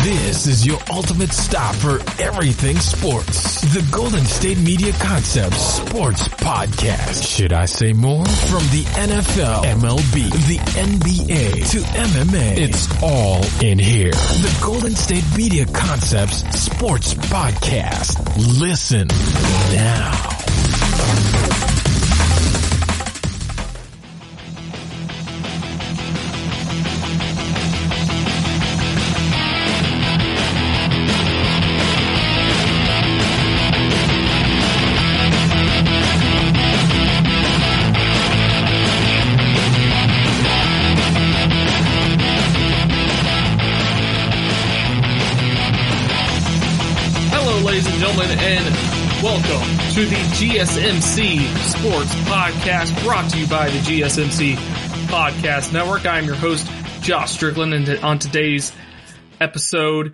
This is your ultimate stop for everything sports. The Golden State Media Concepts Sports Podcast. Should I say more? From the NFL, MLB, the NBA to MMA, it's all in here. The Golden State Media Concepts Sports Podcast. Listen now. And welcome to the GSMC Sports Podcast, brought to you by the GSMC Podcast Network. I'm your host, Josh Strickland, and on today's episode,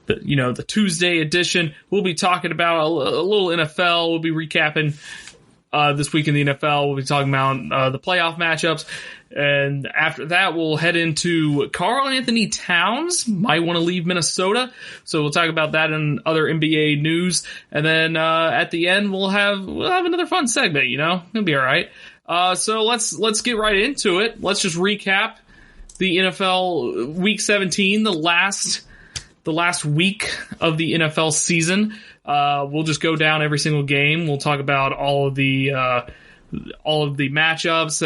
the Tuesday edition, we'll be talking about a little NFL. We'll be recapping this week in the NFL. We'll be talking about the playoff matchups. And after that, we'll head into Karl Anthony Towns might want to leave Minnesota. So we'll talk about that and other NBA news. And then at the end, we'll have another fun segment, It'll be all right. So let's get right into it. Let's just recap the NFL Week 17, the last week of the NFL season. We'll just go down every single game. We'll talk about all of the matchups.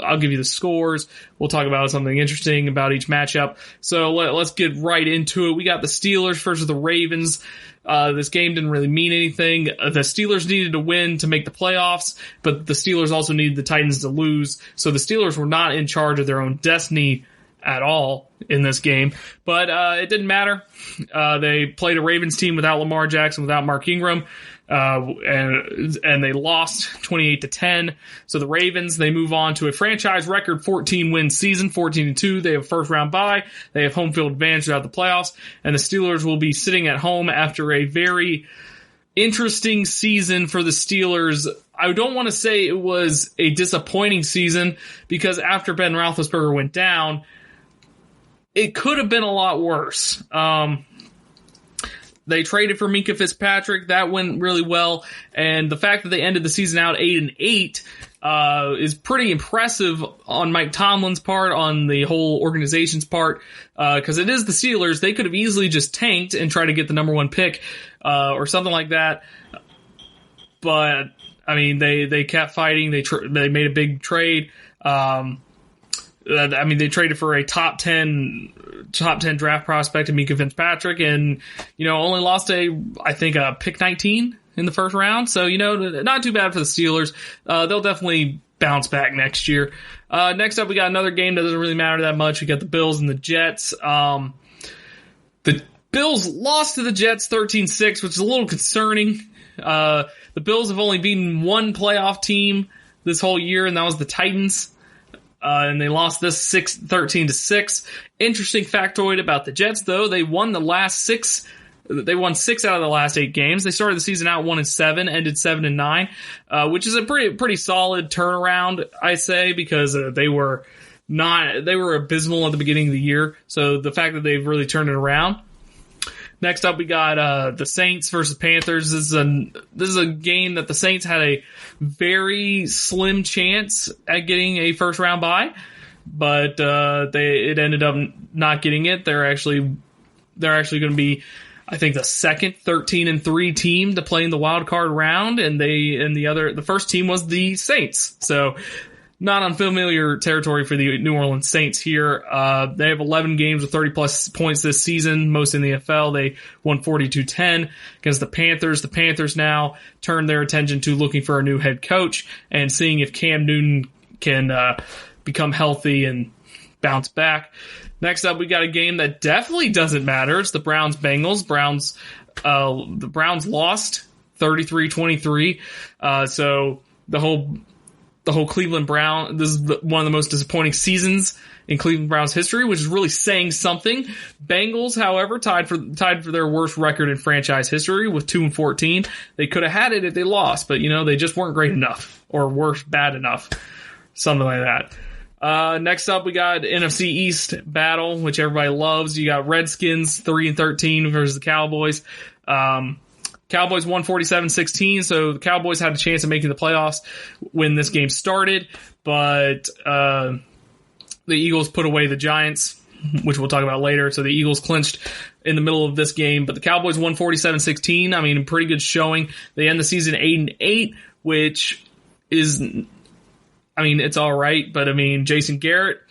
I'll give you the scores. We'll talk about something interesting about each matchup. So let's get right into it. We got the Steelers versus the Ravens. This game didn't really mean anything. The Steelers needed to win to make the playoffs, but the Steelers also needed the Titans to lose. So the Steelers were not in charge of their own destiny at all in this game, but it didn't matter. They played a Ravens team without Lamar Jackson, without Mark Ingram. And they lost 28-10. So the Ravens, they move on to a franchise record 14-win season, 14-2. They have a first round bye. They have home field advantage throughout the playoffs. And the Steelers will be sitting at home after a very interesting season for the Steelers. I don't want to say it was a disappointing season, because after Ben Roethlisberger went down, it could have been a lot worse. They traded for Minkah Fitzpatrick. That went really well. And the fact that they ended the season out 8-8 is pretty impressive on Mike Tomlin's part, on the whole organization's part, because it is the Steelers. They could have easily just tanked and tried to get the number one pick or something like that. But, I mean, they kept fighting. They made a big trade. They traded for a top 10 draft prospect in Minkah Fitzpatrick, and, only lost a pick 19 in the first round. So, not too bad for the Steelers. They'll definitely bounce back next year. Next up, we got another game that doesn't really matter that much. We got the Bills and the Jets. The Bills lost to the Jets 13-6, which is a little concerning. The Bills have only beaten one playoff team this whole year, and that was the Titans. And they lost this 13-6. Interesting factoid about the Jets, though. They won the last six. They won 6 out of the last 8 games. They started the season out 1-7, ended 7-9, which is a pretty solid turnaround, I say, because they were abysmal at the beginning of the year. So the fact that they've really turned it around. Next up, we got the Saints versus Panthers. This is a game that the Saints had a very slim chance at getting a first round bye, but it ended up not getting it. They're actually going to be, I think, the second 13-3 team to play in the wild card round, and the first team was the Saints. So not unfamiliar territory for the New Orleans Saints here. They have 11 games with 30-plus points this season, most in the NFL. They won 42-10 against the Panthers. The Panthers now turn their attention to looking for a new head coach and seeing if Cam Newton can become healthy and bounce back. Next up, we got a game that definitely doesn't matter. It's the Browns-Bengals. The Browns lost 33-23. So the whole Cleveland Brown, this is one of the most disappointing seasons in Cleveland Browns history, which is really saying something. Bengals, however, tied for their worst record in franchise history with 2-14. They could have had it if they lost, but they just weren't great enough, or worse, bad enough, something like that. Next up, we got NFC East battle, which everybody loves. You got Redskins 3-13 versus the Cowboys. Cowboys won 47-16, so the Cowboys had a chance of making the playoffs when this game started, but the Eagles put away the Giants, which we'll talk about later. So the Eagles clinched in the middle of this game, but the Cowboys won 47-16. I mean, pretty good showing. They end the season 8-8, which is, I mean, it's all right, but I mean, Jason Garrett,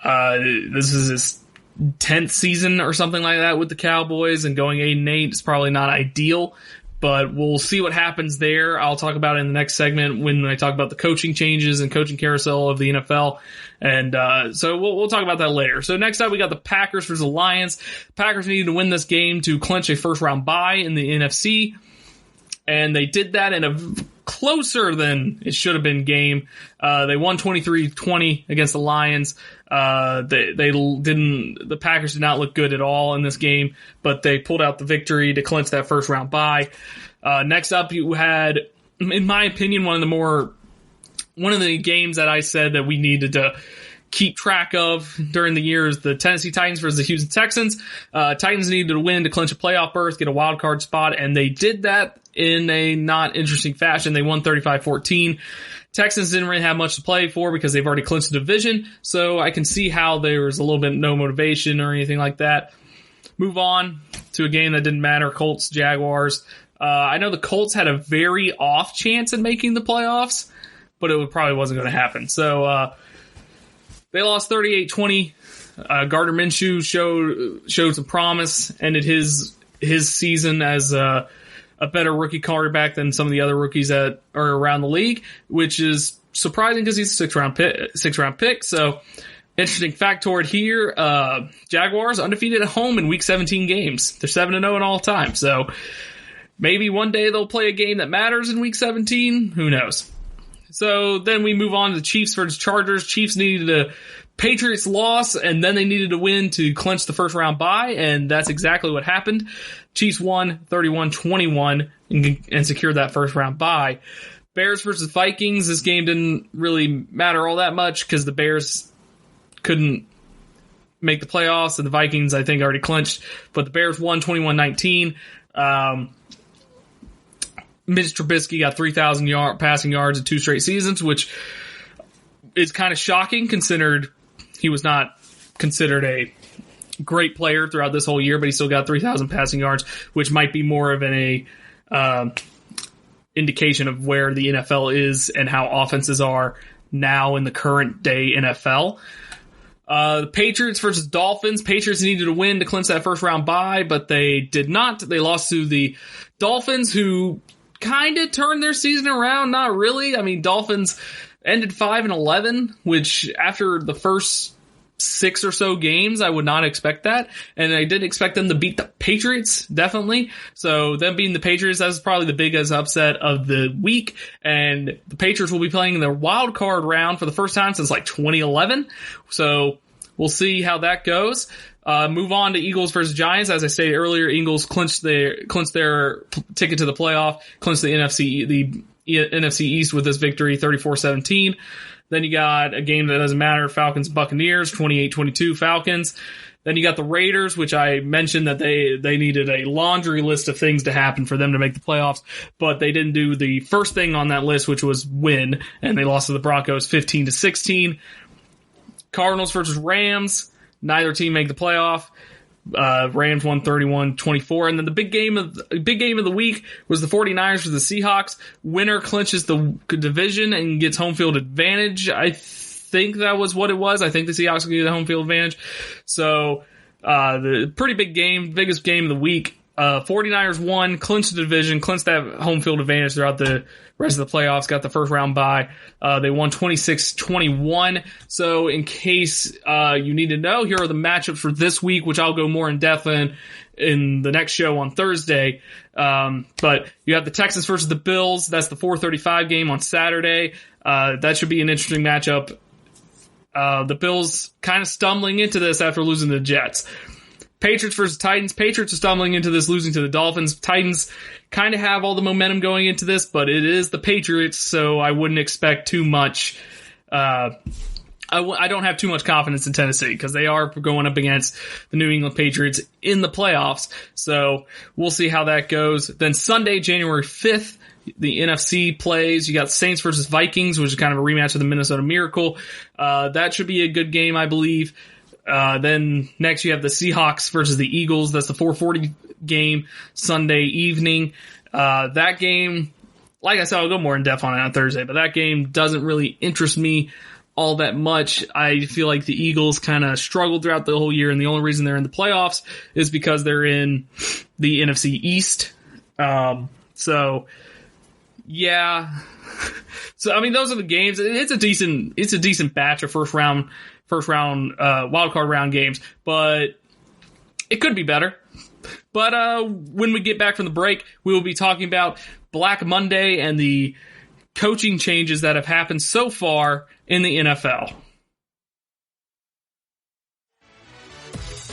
this is his 10th season or something like that with the Cowboys, and going 8-8 is probably not ideal, but we'll see what happens there. I'll talk about it in the next segment when I talk about the coaching changes and coaching carousel of the NFL. And so we'll talk about that later. So next up, we got the Packers versus the Lions. Packers needed to win this game to clinch a first-round bye in the NFC, and they did that in a closer than it should have been game. They won 23-20 against the Lions. The Packers did not look good at all in this game, but they pulled out the victory to clinch that first round bye. Next up, you had, in my opinion, one of the games that I said that we needed to keep track of during the year is the Tennessee Titans versus the Houston Texans. Titans needed to win to clinch a playoff berth, get a wild card spot, and they did that in a not interesting fashion. They won 35-14. Texans didn't really have much to play for because they've already clinched the division, so I can see how there was a little bit no motivation or anything like that. Move on to a game that didn't matter, Colts, Jaguars. I know the Colts had a very off chance in making the playoffs, but it probably wasn't going to happen. So they lost 38-20. Gardner Minshew showed some promise, ended his season as a better rookie quarterback than some of the other rookies that are around the league, which is surprising because he's a sixth round pick. So interesting factoid here. Jaguars undefeated at home in week 17 games. They're 7-0 in all time. So maybe one day they'll play a game that matters in week 17. Who knows? So then we move on to the Chiefs versus Chargers. Chiefs needed a Patriots loss, and then they needed to win to clinch the first round bye, and that's exactly what happened. Chiefs won 31-21 and secured that first round bye. Bears versus Vikings. This game didn't really matter all that much because the Bears couldn't make the playoffs, and the Vikings, I think, already clinched. But the Bears won 21-19. Mitch Trubisky got 3,000 passing yards in 2 straight seasons, which is kind of shocking considered he was not considered a great player throughout this whole year, but he still got 3,000 passing yards, which might be more of an indication of where the NFL is and how offenses are now in the current day NFL. The Patriots versus Dolphins. Patriots needed to win to clinch that first round bye, but they did not. They lost to the Dolphins, who kind of turned their season around. Not really. I mean, Dolphins ended 5-11, which after the first 6 or so games, I would not expect that. And I did expect them to beat the Patriots, definitely. So them beating the Patriots, that's probably the biggest upset of the week. And the Patriots will be playing in their wild card round for the first time since like 2011. So we'll see how that goes. Move on to Eagles versus Giants. As I stated earlier, Eagles clinched their ticket to the playoff, clinched the NFC East with this victory, 34-17. Then you got a game that doesn't matter, Falcons Buccaneers, 28-22 Falcons. Then you got the Raiders, which I mentioned that they needed a laundry list of things to happen for them to make the playoffs, but they didn't do the first thing on that list, which was win, and they lost to the Broncos 15-16. Cardinals versus Rams. Neither team make the playoff. Rams won 31-24. And then the big game of the week was the 49ers versus the Seahawks. Winner clinches the division and gets home field advantage. I think that was what it was. I think the Seahawks will get the home field advantage. So, the pretty big game, biggest game of the week. 49ers won, clinched the division, clinched that home field advantage throughout the rest of the playoffs, got the first round bye. They won 26-21. So in case you need to know, here are the matchups for this week, which I'll go more in depth in the next show on Thursday. But you have the Texans versus the Bills. That's the 4:35 game on Saturday. That should be an interesting matchup. The Bills kind of stumbling into this after losing to the Jets. Patriots versus Titans. Patriots are stumbling into this, losing to the Dolphins. Titans kind of have all the momentum going into this, but it is the Patriots, so I wouldn't expect too much. I I don't have too much confidence in Tennessee because they are going up against the New England Patriots in the playoffs. So we'll see how that goes. Then Sunday, January 5th, the NFC plays. You got Saints versus Vikings, which is kind of a rematch of the Minnesota Miracle. That should be a good game, I believe. Then next you have the Seahawks versus the Eagles. That's the 4:40 game Sunday evening. That game, like I said, I'll go more in depth on it on Thursday, but that game doesn't really interest me all that much. I feel like the Eagles kind of struggled throughout the whole year, and the only reason they're in the playoffs is because they're in the NFC East. So yeah. So I mean, those are the games. It's a decent batch of first round wild card round games, but it could be better. But when we get back from the break, we will be talking about Black Monday and the coaching changes that have happened so far in the NFL.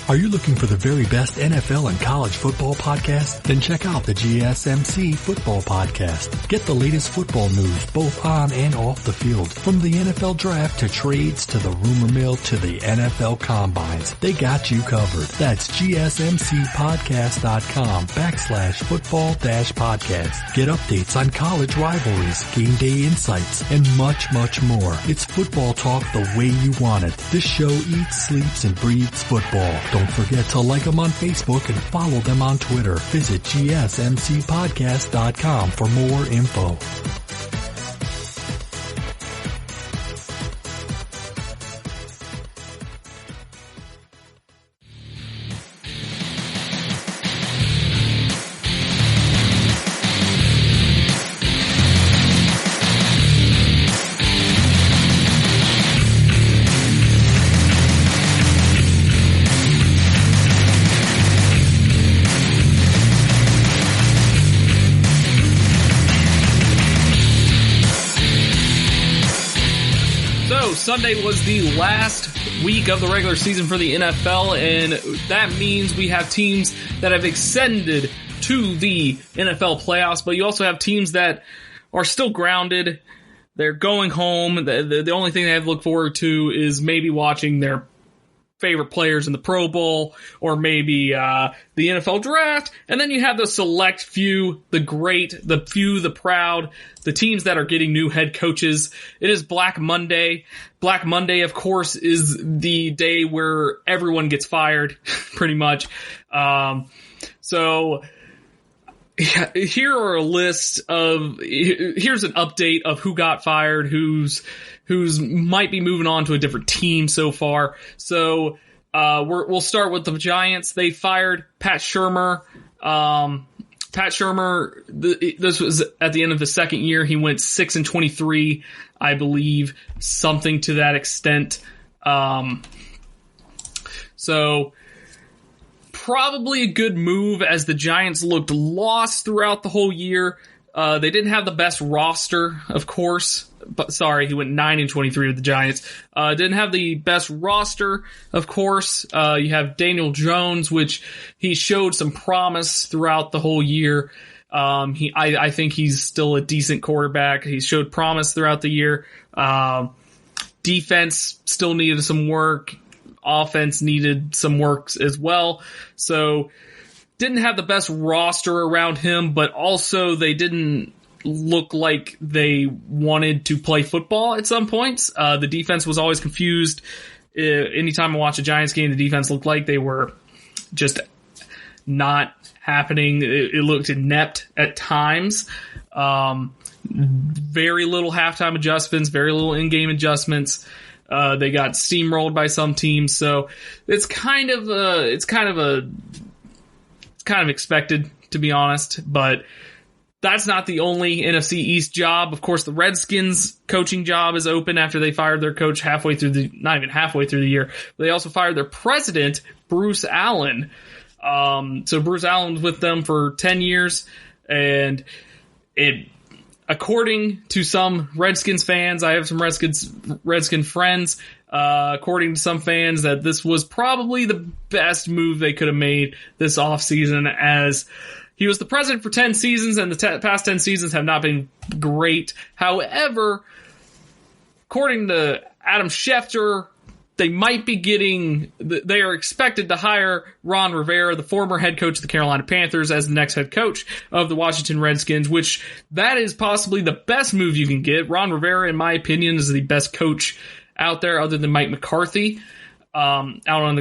Are you looking for the very best NFL and college football podcast? Then check out the GSMC Football Podcast. Get the latest football news both on and off the field. From the NFL Draft to trades to the rumor mill to the NFL Combines. They got you covered. That's GSMCpodcast.com/football-podcast. Get updates on college rivalries, game day insights, and much, much more. It's football talk the way you want it. This show eats, sleeps, and breathes football. Don't forget to like them on Facebook and follow them on Twitter. Visit GSMCpodcast.com for more info. Sunday was the last week of the regular season for the NFL, and that means we have teams that have extended to the NFL playoffs, but you also have teams that are still grounded. They're going home. The only thing they have to look forward to is maybe watching their favorite players in the Pro Bowl, or maybe the NFL Draft. And then you have the select few, the great, the few, the proud, the teams that are getting new head coaches. It is Black Monday. Black Monday, of course, is the day where everyone gets fired, pretty much. So here are a list of, here's an update of who got fired, who's might be moving on to a different team so far. So we'll start with the Giants. They fired Pat Shurmur. Pat Shurmur, this was at the end of the second year. He went 6-23, I believe, something to that extent. So probably a good move, as the Giants looked lost throughout the whole year. They didn't have the best roster, of course. But sorry, he went 9-23 with the Giants. Didn't have the best roster, of course. You have Daniel Jones, which he showed some promise throughout the whole year. I think he's still a decent quarterback. He showed promise throughout the year. Defense still needed some work. Offense needed some work as well. So didn't have the best roster around him, but also they didn't look like they wanted to play football at some points. The defense was always confused. Anytime I watch a Giants game, the defense looked like they were just not happening. It looked inept at times. Very little halftime adjustments, very little in-game adjustments. They got steamrolled by some teams, so it's kind of expected, to be honest, but that's not the only NFC East job. Of course, the Redskins coaching job is open after they fired their coach not even halfway through the year. They also fired their president, Bruce Allen. So Bruce Allen was with them for 10 years, and according to some Redskins fans, I have some Redskin friends, according to some fans, that this was probably the best move they could have made this offseason, as he was the president for 10 seasons, and the past 10 seasons have not been great. However, according to Adam Schefter, they are expected to hire Ron Rivera, the former head coach of the Carolina Panthers, as the next head coach of the Washington Redskins, which that is possibly the best move you can get. Ron Rivera, in my opinion, is the best coach out there other than Mike McCarthy. Out on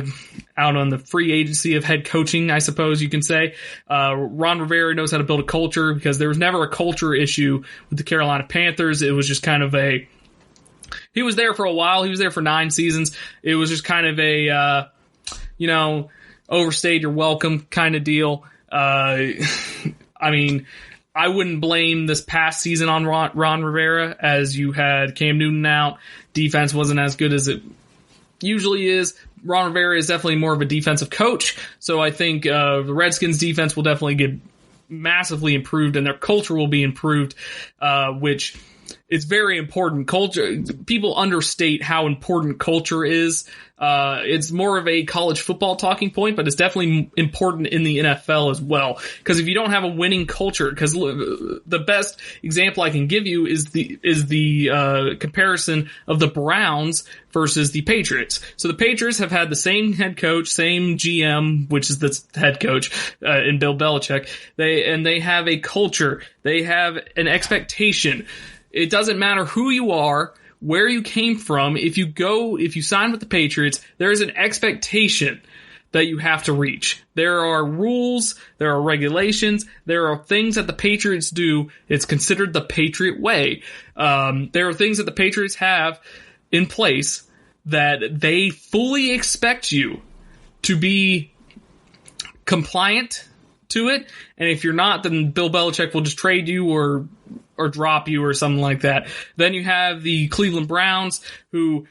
the free agency of head coaching, I suppose you can say. Ron Rivera knows how to build a culture, because there was never a culture issue with the Carolina Panthers. It was just kind of he was there for a while. He was there for 9 seasons. It was just kind of overstayed your welcome kind of deal. I mean, I wouldn't blame this past season on Ron Rivera, as you had Cam Newton out. Defense wasn't as good as it usually is. Ron Rivera is definitely more of a defensive coach, so I think the Redskins defense will definitely get massively improved, and their culture will be improved, which is very important. Culture, people understate how important culture is. It's more of a college football talking point, but it's definitely important in the NFL as well. Because if you don't have a winning culture, because the best example I can give you is the comparison of the Browns versus the Patriots. So the Patriots have had the same head coach, same GM, which is the head coach in Bill Belichick. They have a culture. They have an expectation. It doesn't matter who you are, where you came from. If you sign with the Patriots, there is an expectation that you have to reach. There are rules, there are regulations, there are things that the Patriots do. It's considered the Patriot way. There are things that the Patriots have in place that they fully expect you to be compliant to it. And if you're not, then Bill Belichick will just trade you or drop you or something like that. Then you have the Cleveland Browns, who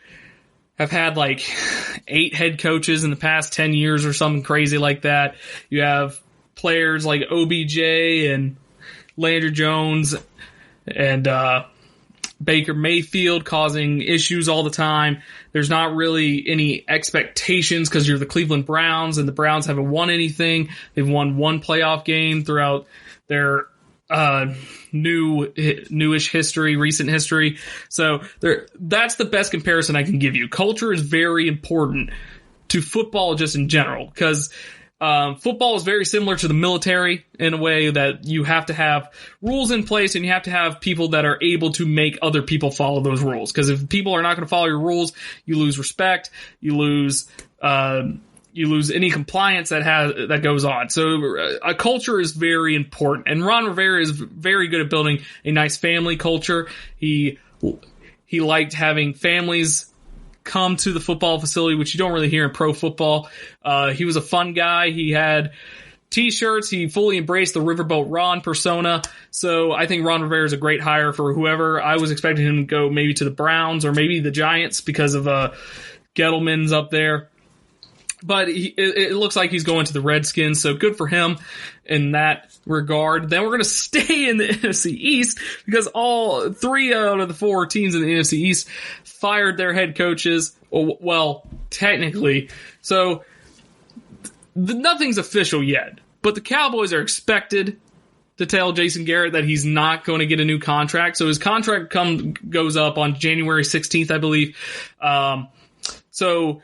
have had like 8 head coaches in the past 10 years or something crazy like that. You have players like OBJ and Landry Jones and Baker Mayfield causing issues all the time. There's not really any expectations because you're the Cleveland Browns, and the Browns haven't won anything. They've won 1 playoff game throughout their newish history, recent history. So that's the best comparison I can give you. Culture is very important to football just in general, because football is very similar to the military in a way that you have to have rules in place, and you have to have people that are able to make other people follow those rules. Because if people are not going to follow your rules, you lose respect, you lose any compliance that goes on. So a culture is very important, and Ron Rivera is very good at building a nice family culture. He liked having families come to the football facility, which you don't really hear in pro football. He was a fun guy. He had t-shirts. He fully embraced the Riverboat Ron persona. So I think Ron Rivera is a great hire for whoever. I was expecting him to go maybe to the Browns or maybe the Giants because of Gettleman's up there. But it looks like he's going to the Redskins, so good for him in that regard. Then we're going to stay in the NFC East, because all 3 out of the 4 teams in the NFC East fired their head coaches. Well, technically. So nothing's official yet, but the Cowboys are expected to tell Jason Garrett that he's not going to get a new contract. So his contract goes up on January 16th, I believe. So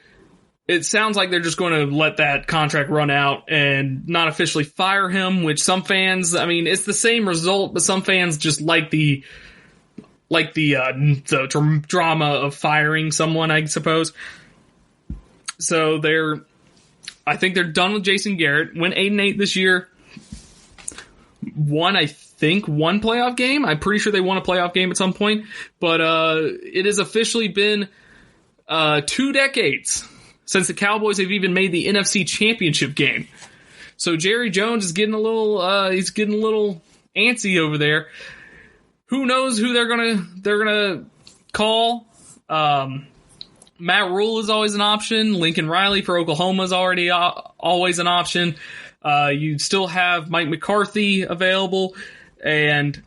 it sounds like they're just going to let that contract run out and not officially fire him, which some fans, I mean, it's the same result, but some fans just like the drama of firing someone, I suppose. So I think they're done with Jason Garrett. Went 8-8 this year. Won, I think, 1 playoff game. I'm pretty sure they won a playoff game at some point, but it has officially been 2 decades since the Cowboys have even made the NFC Championship game. So Jerry Jones is getting a little antsy over there. Who knows who they're gonna call? Matt Rule is always an option. Lincoln Riley for Oklahoma is already always an option. You still have Mike McCarthy available, and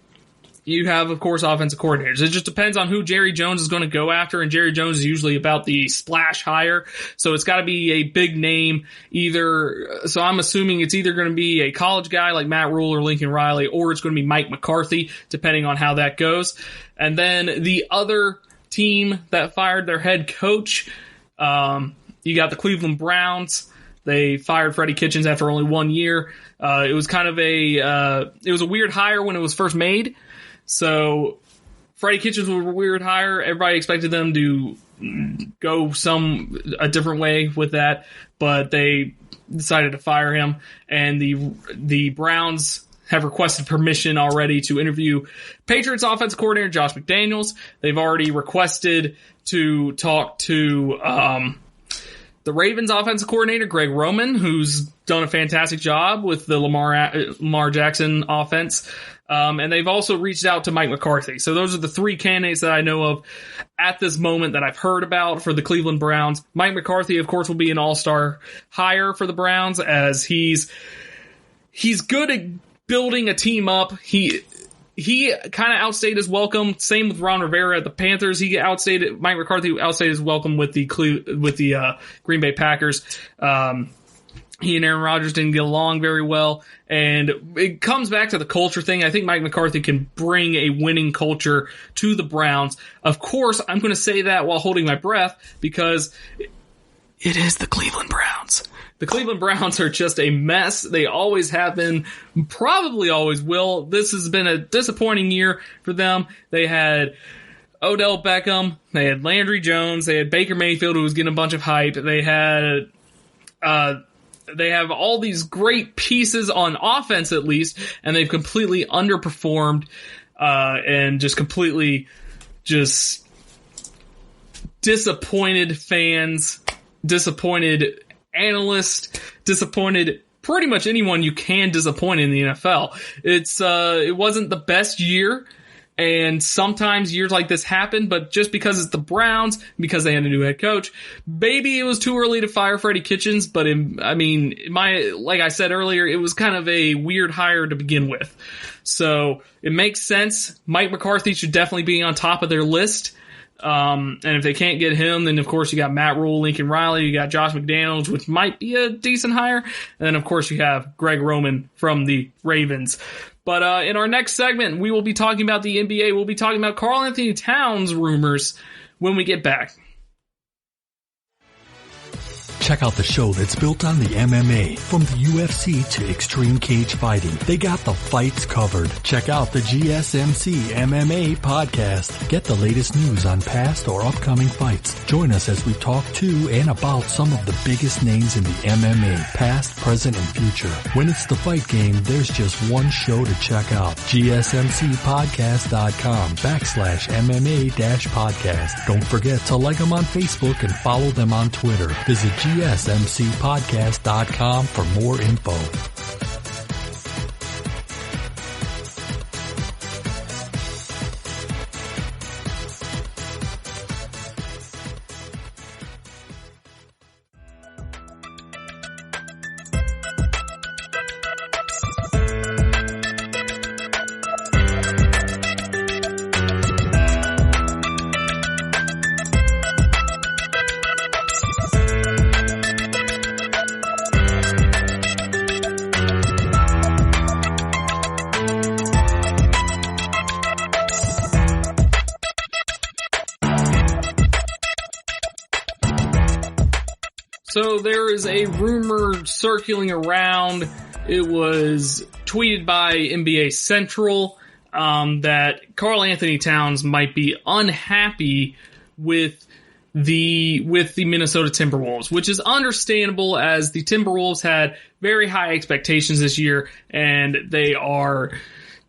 you have, of course, offensive coordinators. It just depends on who Jerry Jones is going to go after, and Jerry Jones is usually about the splash hire, so it's got to be a big name either. So I'm assuming it's either going to be a college guy like Matt Rule or Lincoln Riley, or it's going to be Mike McCarthy, depending on how that goes. And then the other team that fired their head coach. You got the Cleveland Browns. They fired Freddie Kitchens after only 1 year. It was kind of it was a weird hire when it was first made. So Freddie Kitchens was a weird hire. Everybody expected them to go a different way with that, but they decided to fire him. And the Browns have requested permission already to interview Patriots offensive coordinator Josh McDaniels. They've already requested to talk to the Ravens offensive coordinator Greg Roman, who's done a fantastic job with the Lamar Jackson offense. And they've also reached out to Mike McCarthy. So those are the three candidates that I know of at this moment that I've heard about for the Cleveland Browns. Mike McCarthy, of course, will be an all-star hire for the Browns, as he's good at building a team up. He kind of outstayed his welcome. Same with Ron Rivera at the Panthers. Mike McCarthy outstayed his welcome with the Green Bay Packers. He and Aaron Rodgers didn't get along very well, and it comes back to the culture thing. I think Mike McCarthy can bring a winning culture to the Browns. Of course, I'm going to say that while holding my breath, because it is the Cleveland Browns. The Cleveland Browns are just a mess. They always have been, probably always will. This has been a disappointing year for them. They had Odell Beckham, they had Landry Jones, they had Baker Mayfield, who was getting a bunch of hype. They have all these great pieces on offense, at least, and they've completely underperformed and just completely disappointed fans, disappointed analysts, disappointed pretty much anyone you can disappoint in the NFL. It wasn't the best year, and sometimes years like this happen, but just because it's the Browns, because they had a new head coach, maybe it was too early to fire Freddie Kitchens, but like I said earlier, it was kind of a weird hire to begin with. So it makes sense. Mike McCarthy should definitely be on top of their list. And if they can't get him, then of course you got Matt Rule, Lincoln Riley, you got Josh McDaniels, which might be a decent hire. And then of course you have Greg Roman from the Ravens. But in our next segment, we will be talking about the NBA. We'll be talking about Karl Anthony Towns rumors when we get back. Check out the show that's built on the MMA. From the UFC to extreme cage fighting, they got the fights covered. Check out the GSMC MMA podcast. Get the latest news on past or upcoming fights. Join us as we talk to and about some of the biggest names in the MMA, past, present, and future. When it's the fight game, there's just one show to check out. GSMCpodcast.com/MMA-podcast. Don't forget to like them on Facebook and follow them on Twitter. Visit GSMCpodcast.com for more info. So there is a rumor circling around. It was tweeted by NBA Central that Karl Anthony Towns might be unhappy with the Minnesota Timberwolves, which is understandable, as the Timberwolves had very high expectations this year, and they are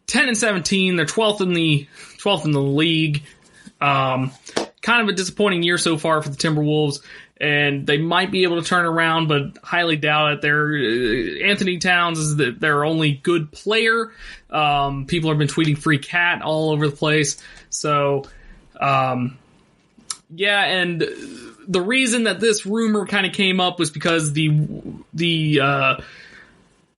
10-17. They're 12th in the league. Kind of a disappointing year so far for the Timberwolves. And they might be able to turn around, but highly doubt it. Anthony Towns is their only good player. People have been tweeting free cat all over the place. So, and the reason that this rumor kind of came up was because the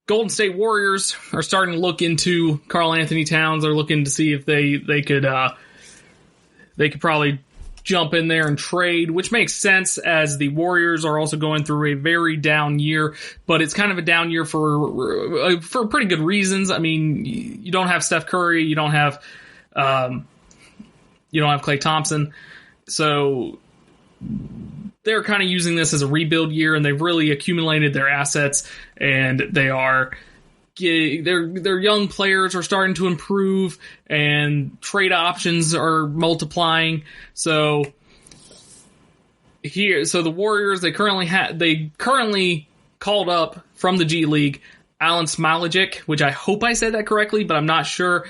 Golden State Warriors are starting to look into Karl Anthony Towns. They're looking to see if they could probably jump in there and trade, which makes sense, as the Warriors are also going through a very down year, but it's kind of a down year for pretty good reasons. I mean, you don't have Steph Curry, you don't have Klay Thompson, So they're kind of using this as a rebuild year, and they've really accumulated their assets, and their young players are starting to improve, and trade options are multiplying. So the Warriors, they currently called up from the G League Alen Smailagic, which I hope I said that correctly, but I'm not sure.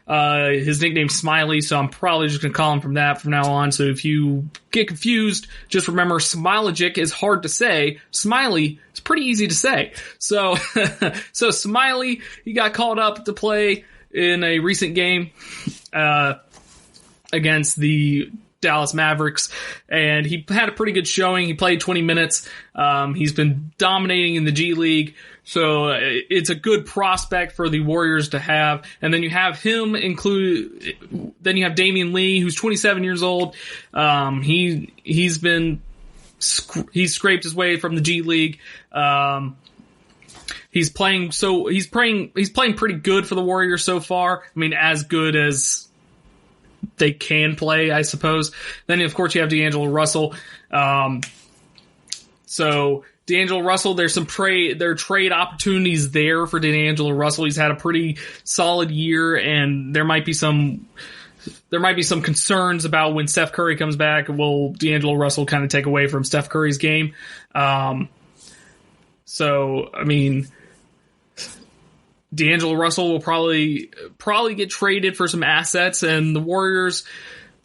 His nickname's Smiley, so I'm probably just going to call him from that from now on. So if you get confused, just remember Smailagic is hard to say. Smiley is pretty easy to say. So, so Smiley, he got called up to play in a recent game, against the Dallas Mavericks, and he had a pretty good showing. He played 20 minutes. He's been dominating in the G League, so it's a good prospect for the Warriors to have. And then you have him then you have Damian Lee, who's 27 years old. He's scraped his way from the G League. He's playing pretty good for the Warriors so far. I mean, as good as they can play, I suppose. Then, of course, you have D'Angelo Russell. So D'Angelo Russell, there are trade opportunities there for D'Angelo Russell. He's had a pretty solid year, and there might be some concerns about when Steph Curry comes back. Will D'Angelo Russell kind of take away from Steph Curry's game? So, I mean, D'Angelo Russell will probably get traded for some assets, and the Warriors,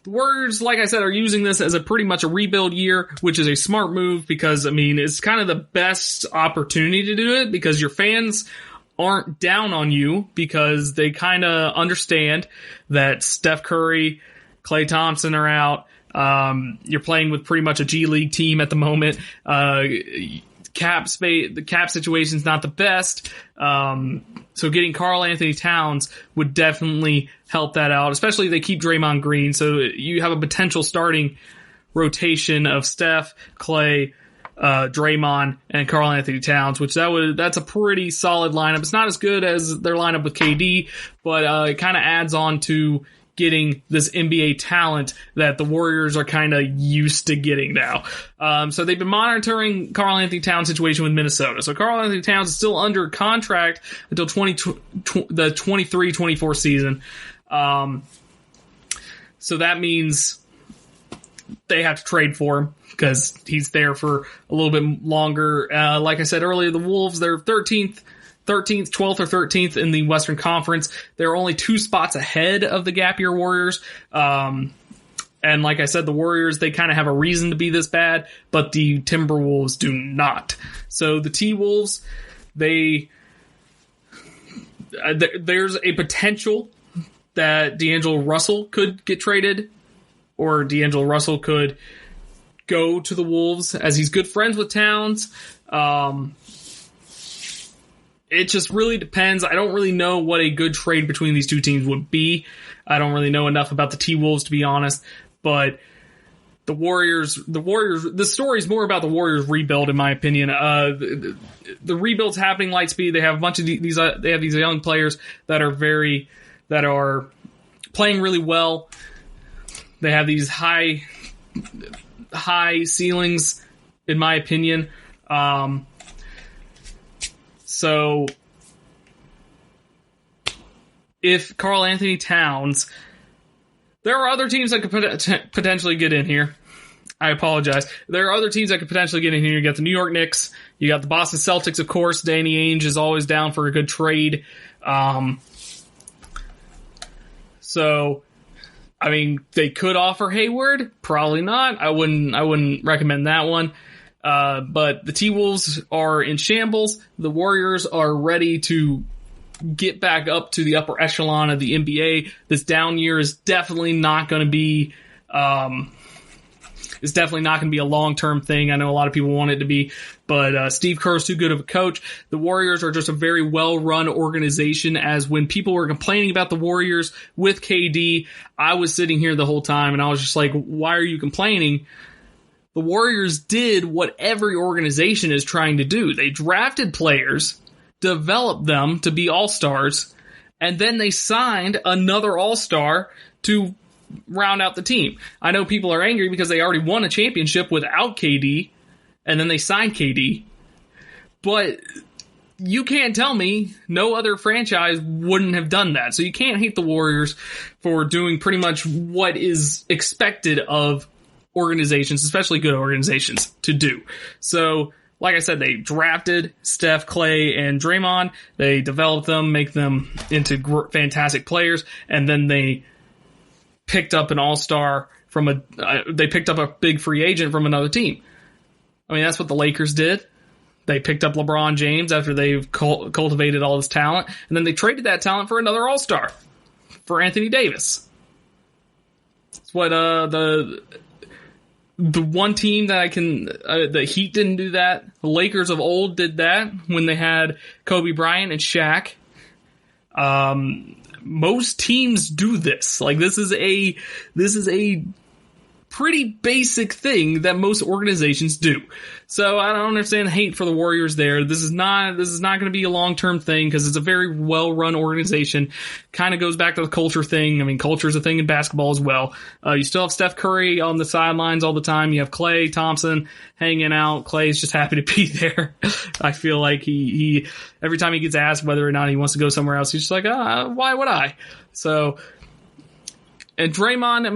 like I said, are using this as pretty much a rebuild year, which is a smart move because, I mean, it's kind of the best opportunity to do it because your fans aren't down on you because they kind of understand that Steph Curry, Klay Thompson are out. You're playing with pretty much a G League team at the moment. The cap situation is not the best. So getting Karl Anthony Towns would definitely help that out, especially if they keep Draymond Green. So you have a potential starting rotation of Steph, Klay, Draymond, and Karl Anthony Towns, which that's a pretty solid lineup. It's not as good as their lineup with KD, but it kind of adds on to getting this NBA talent that the Warriors are kind of used to getting now. So they've been monitoring Karl Anthony Towns' situation with Minnesota. So Karl Anthony Towns is still under contract until the 23-24 season. So that means they have to trade for him because he's there for a little bit longer. Like I said earlier, the Wolves, they're 12th or 13th in the Western Conference. They're only 2 spots ahead of the Gap Year Warriors. And like I said, the Warriors, they kind of have a reason to be this bad, but the Timberwolves do not. So the T-Wolves, there's a potential that D'Angelo Russell could get traded, or D'Angelo Russell could go to the Wolves as he's good friends with Towns. It just really depends. I don't really know what a good trade between these two teams would be. I don't really know enough about the T-Wolves, to be honest. But the Warriors, the story is more about the Warriors rebuild, in my opinion. The rebuild's happening light speed. They have a bunch of these young players that are playing really well. They have these high ceilings, in my opinion. So if Karl Anthony Towns, there are other teams that could potentially get in here. I apologize. There are other teams that could potentially get in here. You got the New York Knicks. You got the Boston Celtics, of course. Danny Ainge is always down for a good trade. So, I mean, they could offer Hayward. Probably not. I wouldn't recommend that one. But the T-Wolves are in shambles. The Warriors are ready to get back up to the upper echelon of the NBA. This down year is definitely not going to be, a long-term thing. I know a lot of people want it to be, but Steve Kerr is too good of a coach. The Warriors are just a very well-run organization, as when people were complaining about the Warriors with KD, I was sitting here the whole time and I was just like, why are you complaining? The Warriors did what every organization is trying to do. They drafted players, developed them to be all-stars, and then they signed another all-star to round out the team. I know people are angry because they already won a championship without KD, and then they signed KD. But you can't tell me no other franchise wouldn't have done that. So you can't hate the Warriors for doing pretty much what is expected of organizations, especially good organizations, to do. So, like I said, they drafted Steph, Clay, and Draymond. They developed them, make them into fantastic players, and then they picked up an all-star from they picked up a big free agent from another team. I mean, that's what the Lakers did. They picked up LeBron James after they've cultivated all this talent, and then they traded that talent for another all-star, for Anthony Davis. It's what the one team that the Heat didn't do that. The Lakers of old did that when they had Kobe Bryant and Shaq. Most teams do this. Like, this is a pretty basic thing that most organizations do. So I don't understand the hate for the Warriors there. This is not going to be a long-term thing because it's a very well-run organization. Kind of goes back to the culture thing. I mean, culture is a thing in basketball as well. You still have Steph Curry on the sidelines all the time. You have Klay Thompson hanging out. Klay's just happy to be there. I feel like he every time he gets asked whether or not he wants to go somewhere else, he's just like, why would I? So, and Draymond,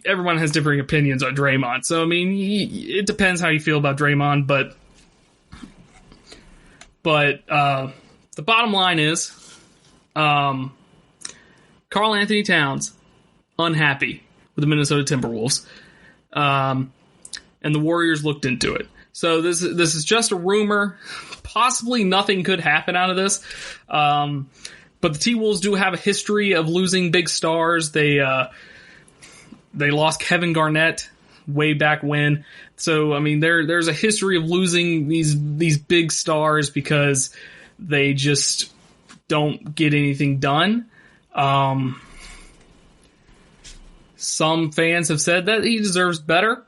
everyone has differing opinions on Draymond. So, I mean, it depends how you feel about Draymond, but the bottom line is, Karl Anthony Towns, unhappy with the Minnesota Timberwolves. And the Warriors looked into it. So this is just a rumor. Possibly nothing could happen out of this. But the T-Wolves do have a history of losing big stars. They lost Kevin Garnett way back when. So, I mean, there's a history of losing these big stars because they just don't get anything done. Some fans have said that he deserves better,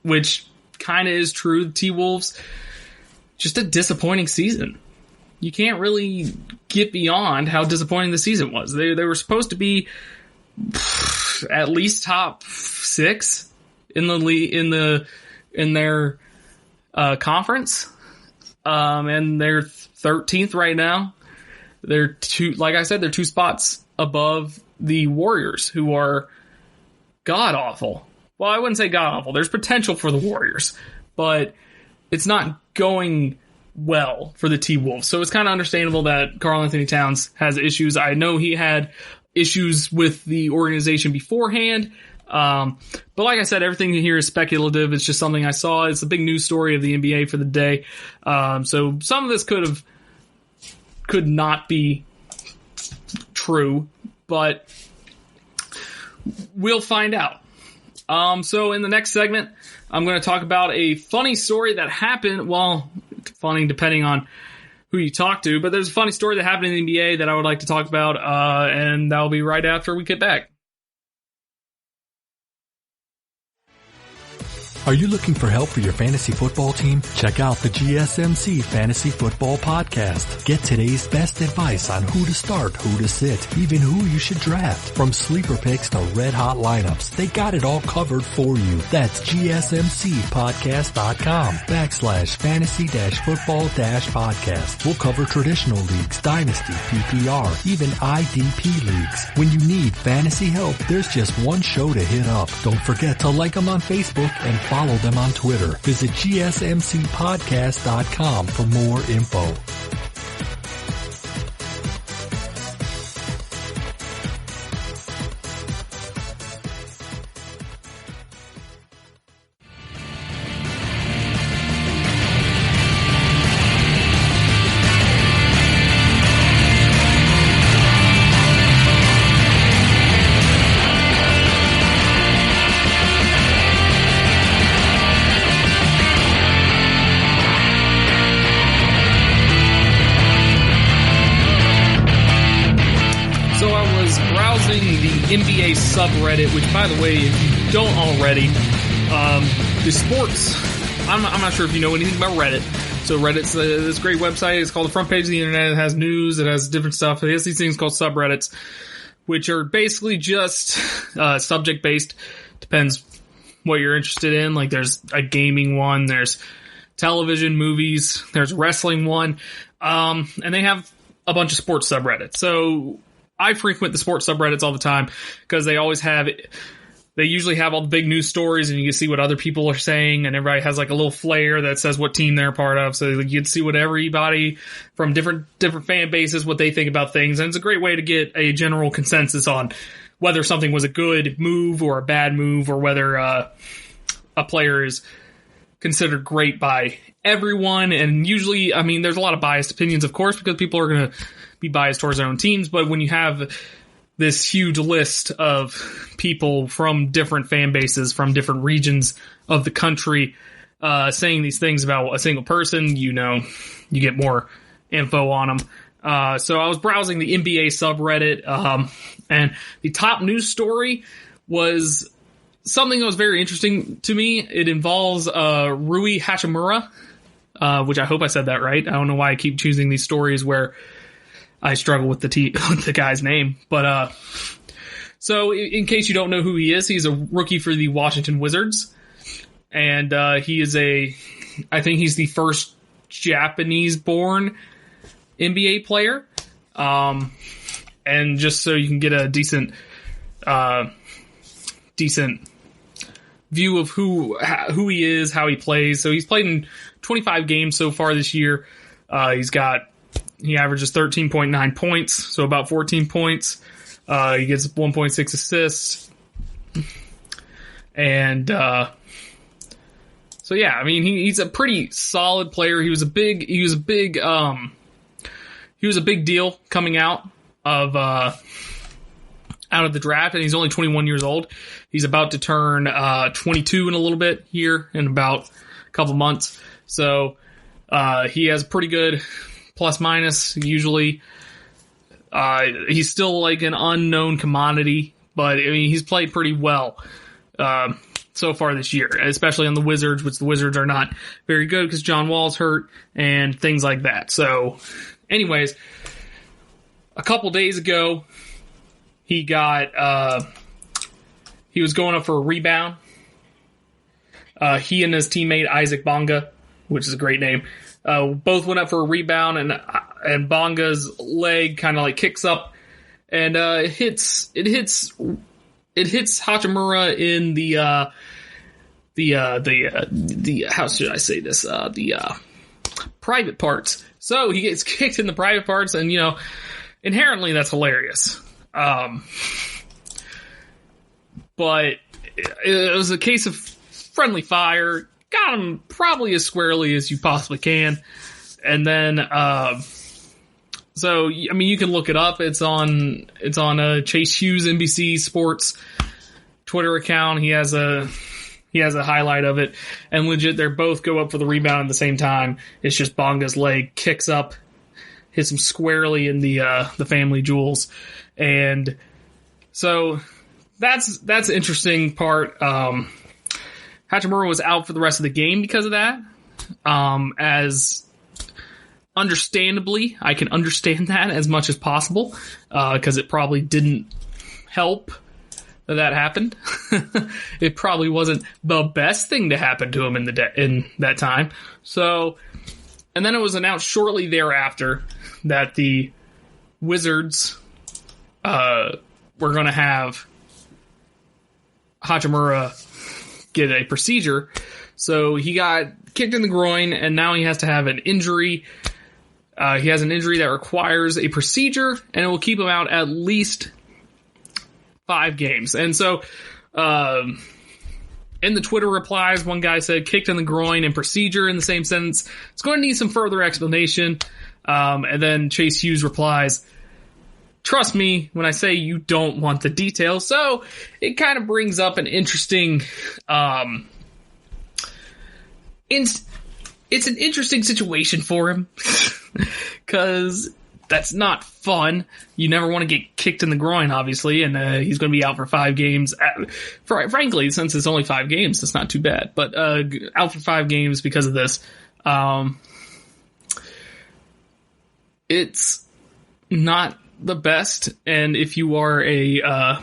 which kind of is true. The T-Wolves, just a disappointing season. You can't really get beyond how disappointing the season was. They were supposed to be at least top 6 in the league, in their conference, and they're 13th right now. They're they're 2 spots above the Warriors, who are god awful. Well, I wouldn't say god awful. There's potential for the Warriors, but it's not going well for the T-Wolves. So it's kind of understandable that Karl Anthony Towns has issues. I know he had issues with the organization beforehand. But like I said, everything here is speculative. It's just something I saw. It's a big news story of the NBA for the day. So some of this could not be true, but we'll find out. So in the next segment, I'm going to talk about a funny story that happened. Well, funny depending on who you talk to, but there's a funny story that happened in the NBA that I would like to talk about, and that'll be right after we get back. Are you looking for help for your fantasy football team? Check out the GSMC Fantasy Football Podcast. Get today's best advice on who to start, who to sit, even who you should draft. From sleeper picks to red hot lineups, they got it all covered for you. That's GSMCpodcast.com/fantasy-football-podcast. We'll cover traditional leagues, dynasty, PPR, even IDP leagues. When you need fantasy help, there's just one show to hit up. Don't forget to like them on Facebook and follow them on Twitter. Visit GSMCpodcast.com for more info. NBA subreddit, which, by the way, if you don't already, the sports, I'm not sure if you know anything about Reddit. So Reddit's this great website. It's called the front page of the internet. It has news. It has different stuff. It has these things called subreddits. which are basically just subject-based. Depends what you're interested in. Like, there's a gaming one, there's television, movies, there's wrestling one, and they have a bunch of sports subreddits. So I frequent the sports subreddits all the time because they usually have all the big news stories, and you can see what other people are saying, and everybody has like a little flare that says what team they're a part of. So you can see what everybody from different fan bases, what they think about things. And it's a great way to get a general consensus on whether something was a good move or a bad move, or whether a player is considered great by everyone. And usually, I mean, there's a lot of biased opinions, of course, because people are going to be biased towards their own teams. But when you have this huge list of people from different fan bases, from different regions of the country, saying these things about a single person, you get more info on them. So I was browsing the NBA subreddit, and the top news story was something that was very interesting to me. It involves Rui Hachimura, which I hope I said that right. I don't know why I keep choosing these stories where I struggle with the guy's name. But so in case you don't know who he is, he's a rookie for the Washington Wizards. And he is I think he's the first Japanese-born NBA player. And just so you can get a decent view of who he is, how he plays. So he's played in 25 games so far this year. He averages 13.9 points, so about 14 points. He gets 1.6 assists. And so yeah, I mean, he's a pretty solid player. He was a big deal coming out of the draft, and he's only 21 years old. He's about to turn 22 in a little bit here in about a couple months. So he has pretty good plus minus usually. He's still like an unknown commodity, but I mean, he's played pretty well so far this year, especially on the Wizards, which the Wizards are not very good because John Wall's hurt and things like that. So anyways, a couple days ago, he was going up for a rebound. He and his teammate Isaac Bonga, which is a great name, both went up for a rebound, and Bonga's leg kind of like kicks up, and it hits Hachimura in the how should I say this, the private parts. So he gets kicked in the private parts, and inherently that's hilarious. But it was a case of friendly fire. Got him probably as squarely as you possibly can. And then, so, I mean, you can look it up. It's on Chase Hughes NBC Sports Twitter account. He has a highlight of it. And legit, they both go up for the rebound at the same time. It's just Bonga's leg kicks up, hits him squarely in the family jewels. And so that's the interesting part. Hachimura was out for the rest of the game because of that. As understandably, I can understand that as much as possible, because it probably didn't help that happened. It probably wasn't the best thing to happen to him in that time. So, and then it was announced shortly thereafter that the Wizards were going to have Hachimura get a procedure. So he got kicked in the groin, and now he has to have an injury. He has an injury that requires a procedure, and it will keep him out at least 5 games. And so, in the Twitter replies, one guy said, kicked in the groin and procedure in the same sentence. It's going to need some further explanation. And then Chase Hughes replies, trust me when I say you don't want the details. So it kind of brings up an interesting, it's an interesting situation for him because that's not fun. You never want to get kicked in the groin, obviously, and he's going to be out for 5 games. Frankly, since it's only 5 games, it's not too bad. But out for 5 games because of this. It's not the best. And if you are a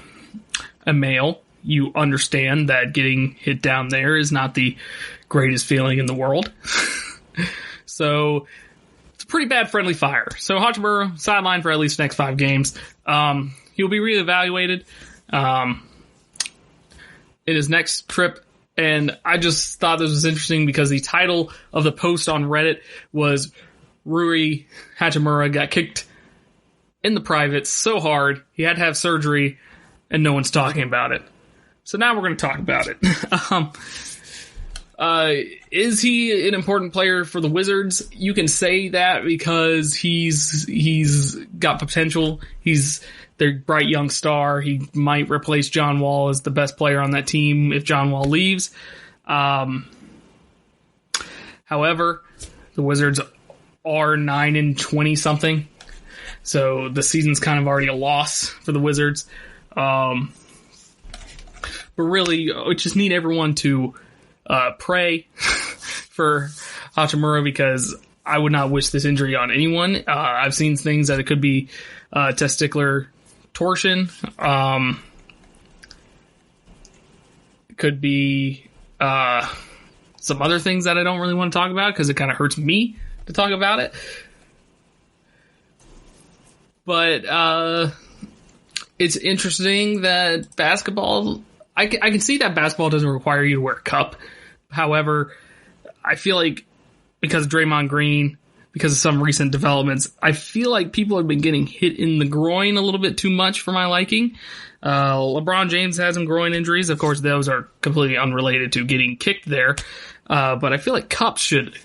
male, you understand that getting hit down there is not the greatest feeling in the world. So it's a pretty bad friendly fire. So Hachimura sidelined for at least the next 5 games. He'll be reevaluated in his next trip. And I just thought this was interesting because the title of the post on Reddit was Rui Hachimura got kicked in the privates so hard he had to have surgery and no one's talking about it. So now we're going to talk about it. Is he an important player for the Wizards? You can say that because he's got potential. He's their bright young star. He might replace John Wall as the best player on that team if John Wall leaves. However, the Wizards are 9-20 something. So the season's kind of already a loss for the Wizards. But really, I just need everyone to pray for Hachimura because I would not wish this injury on anyone. I've seen things that it could be testicular torsion. It could be some other things that I don't really want to talk about because it kind of hurts me to talk about it. But it's interesting that basketball... I can see that basketball doesn't require you to wear a cup. However, I feel like because of Draymond Green, because of some recent developments, I feel like people have been getting hit in the groin a little bit too much for my liking. LeBron James has some groin injuries. Of course, those are completely unrelated to getting kicked there. But I feel like cups should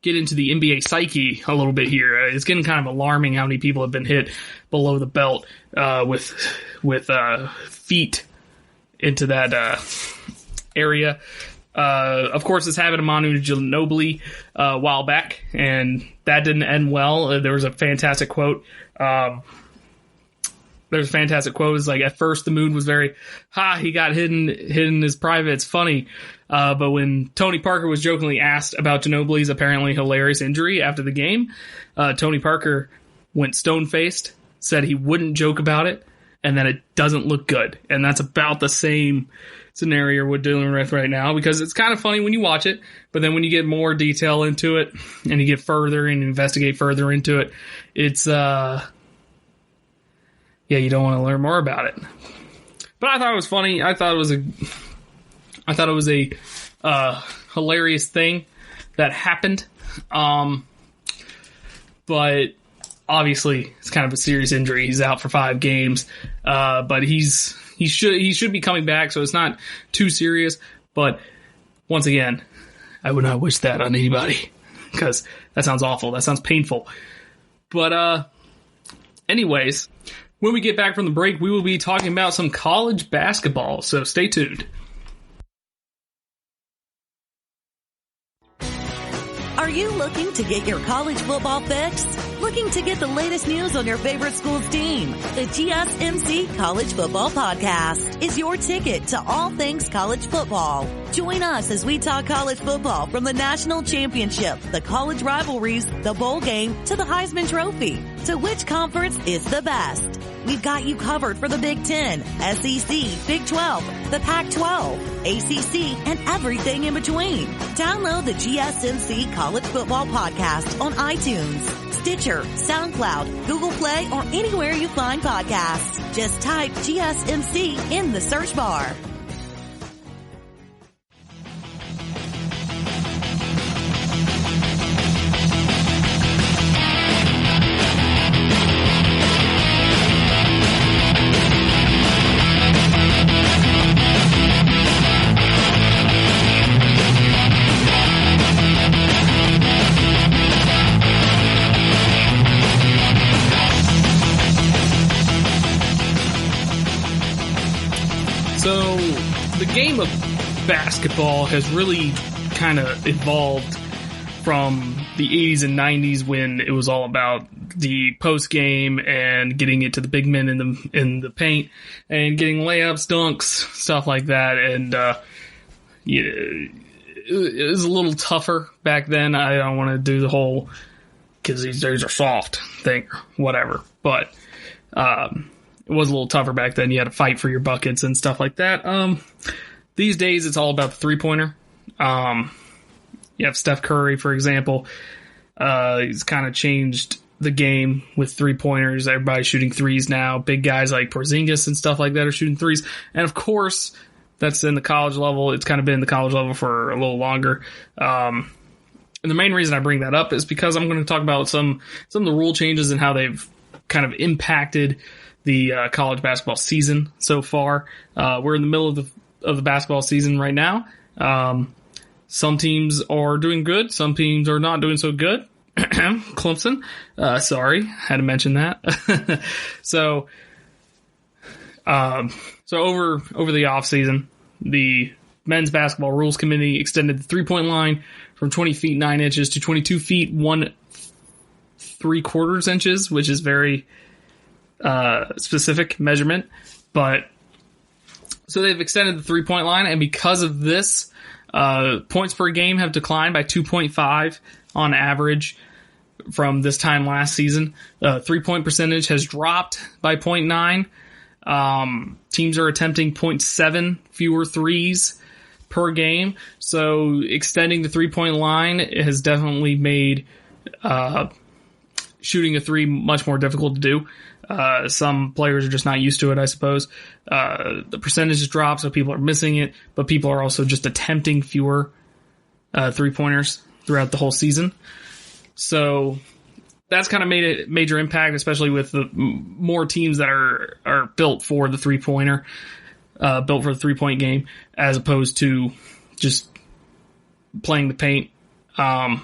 get into the NBA psyche a little bit here. It's getting kind of alarming how many people have been hit below the belt with feet into that area. Of course, this happened to Manu Ginobili a while back, and that didn't end well. There was a fantastic quote. It's like, at first the mood was very, he got hit in his private. It's funny. But when Tony Parker was jokingly asked about Ginobili's apparently hilarious injury after the game, Tony Parker went stone-faced, said he wouldn't joke about it, and that it doesn't look good. And that's about the same scenario we're dealing with right now, because it's kind of funny when you watch it, but then when you get more detail into it and you get further and investigate further into it, it's, you don't want to learn more about it. But I thought it was funny. I thought it was a hilarious thing that happened. But obviously it's kind of a serious injury. He's out for 5 games. But he should be coming back, so it's not too serious. But once again, I would not wish that on anybody, because that sounds awful. That sounds painful. But anyways, when we get back from the break, we will be talking about some college basketball, so stay tuned. Are you looking to get your college football fix? Looking to get the latest news on your favorite school's team? The GSMC College Football Podcast is your ticket to all things college football. Join us as we talk college football from the national championship, the college rivalries, the bowl game, to the Heisman Trophy. To which conference is the best? We've got you covered for the Big Ten, SEC, Big 12, the Pac-12, ACC, and everything in between. Download the GSMC College Football Podcast on iTunes, Stitcher, SoundCloud, Google Play, or anywhere you find podcasts. Just type GSMC in the search bar. So the game of basketball has really kind of evolved from the 80s and 90s, when it was all about the post game and getting it to the big men in the paint and getting layups, dunks, stuff like that. And it was a little tougher back then. I don't want to do the whole because these days are soft thing, whatever. But it was a little tougher back then. You had to fight for your buckets and stuff like that. These days, it's all about the three-pointer. You have Steph Curry, for example. He's kind of changed the game with three-pointers. Everybody's shooting threes now. Big guys like Porzingis and stuff like that are shooting threes. And, of course, that's in the college level. It's kind of been the college level for a little longer. And the main reason I bring that up is because I'm going to talk about some of the rule changes and how they've kind of impacted the college basketball season so far. We're in the middle of the basketball season right now. Some teams are doing good. Some teams are not doing so good. Clemson. Sorry, had to mention that. So over the off season, the men's basketball rules committee extended the 3-point line from 20 feet 9 inches to 22 feet 1 3/4 inches, which is very specific measurement. But so they've extended the 3-point line, and because of this, points per game have declined by 2.5 on average from this time last season. 3-point percentage has dropped by 0.9. Teams are attempting 0.7 fewer threes per game. So extending the 3-point line has definitely made shooting a three much more difficult to do. Some players are just not used to it, I suppose. The percentage has dropped, so people are missing it, but people are also just attempting fewer three-pointers throughout the whole season. So that's kind of made a major impact, especially with the more teams that are built for the three-pointer, built for the three-point game, as opposed to just playing the paint. So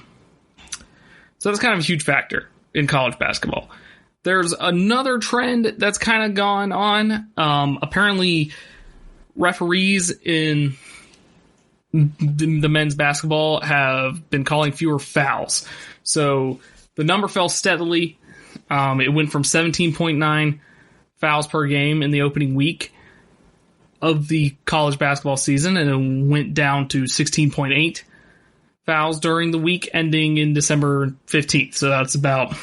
that's kind of a huge factor in college basketball. There's another trend that's kind of gone on. Apparently, referees in the men's basketball have been calling fewer fouls. So the number fell steadily. It went from 17.9 fouls per game in the opening week of the college basketball season, and it went down to 16.8 fouls during the week ending in December 15th. So that's about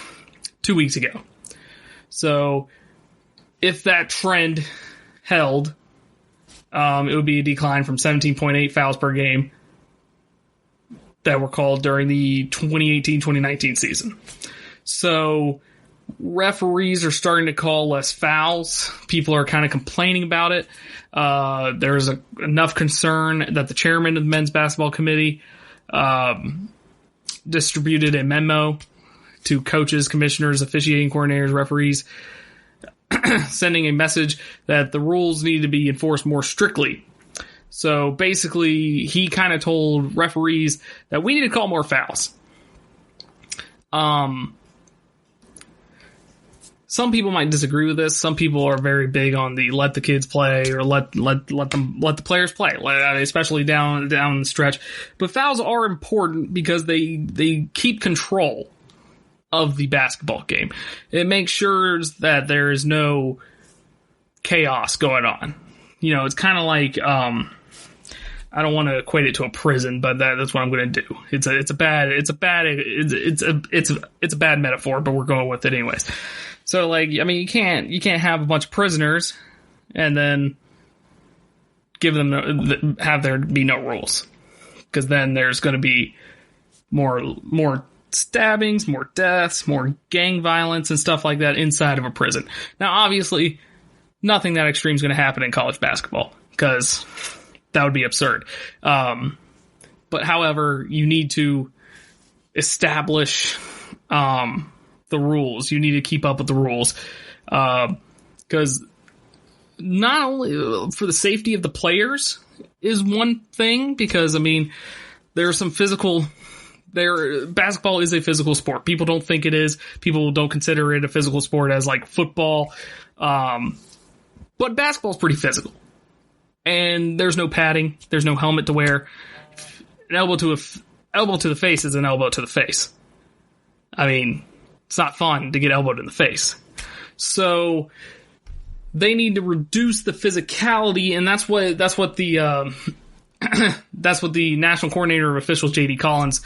2 weeks ago. So if that trend held, it would be a decline from 17.8 fouls per game that were called during the 2018-2019 season. So referees are starting to call less fouls. People are kind of complaining about it. There's enough concern that the chairman of the men's basketball committee distributed a memo to coaches, commissioners, officiating coordinators, referees, sending a message that the rules need to be enforced more strictly. So basically, he kind of told referees that we need to call more fouls. Some people might disagree with this. Some people are very big on the let the kids play or let the players play, especially down the stretch. But fouls are important because they keep control of the basketball game. It makes sure that there is no chaos going on. You know, it's kind of like, I don't want to equate it to a prison, but that's what I'm going to do. It's a bad metaphor, but we're going with it anyways. So like, I mean, you can't have a bunch of prisoners and then have there be no rules, because then there's going to be more stabbings, more deaths, more gang violence and stuff like that inside of a prison. Now, obviously, nothing that extreme is going to happen in college basketball, because that would be absurd. But however, you need to establish the rules. You need to keep up with the rules, because not only for the safety of the players is one thing, because I mean, there's some physical. Basketball is a physical sport. People don't think it is. People don't consider it a physical sport as like football. But basketball is pretty physical. And there's no padding. There's no helmet to wear. An elbow to the face is an elbow to the face. I mean, it's not fun to get elbowed in the face. So they need to reduce the physicality, and that's what the that's what the national coordinator of officials, J.D. Collins,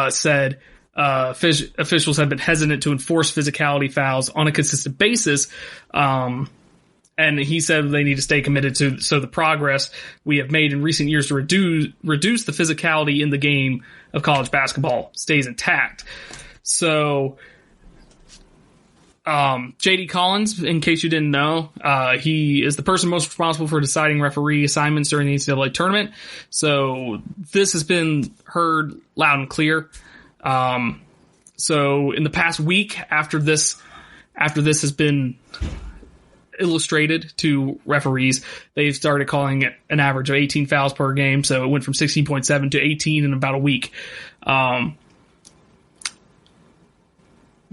said officials have been hesitant to enforce physicality fouls on a consistent basis. And he said they need to stay committed to the progress we have made in recent years to reduce the physicality in the game of college basketball stays intact. So, J.D. Collins, in case you didn't know, he is the person most responsible for deciding referee assignments during the NCAA tournament. So this has been heard loud and clear. So in the past week, after this has been illustrated to referees, they've started calling it an average of 18 fouls per game. So it went from 16.7 to 18 in about a week.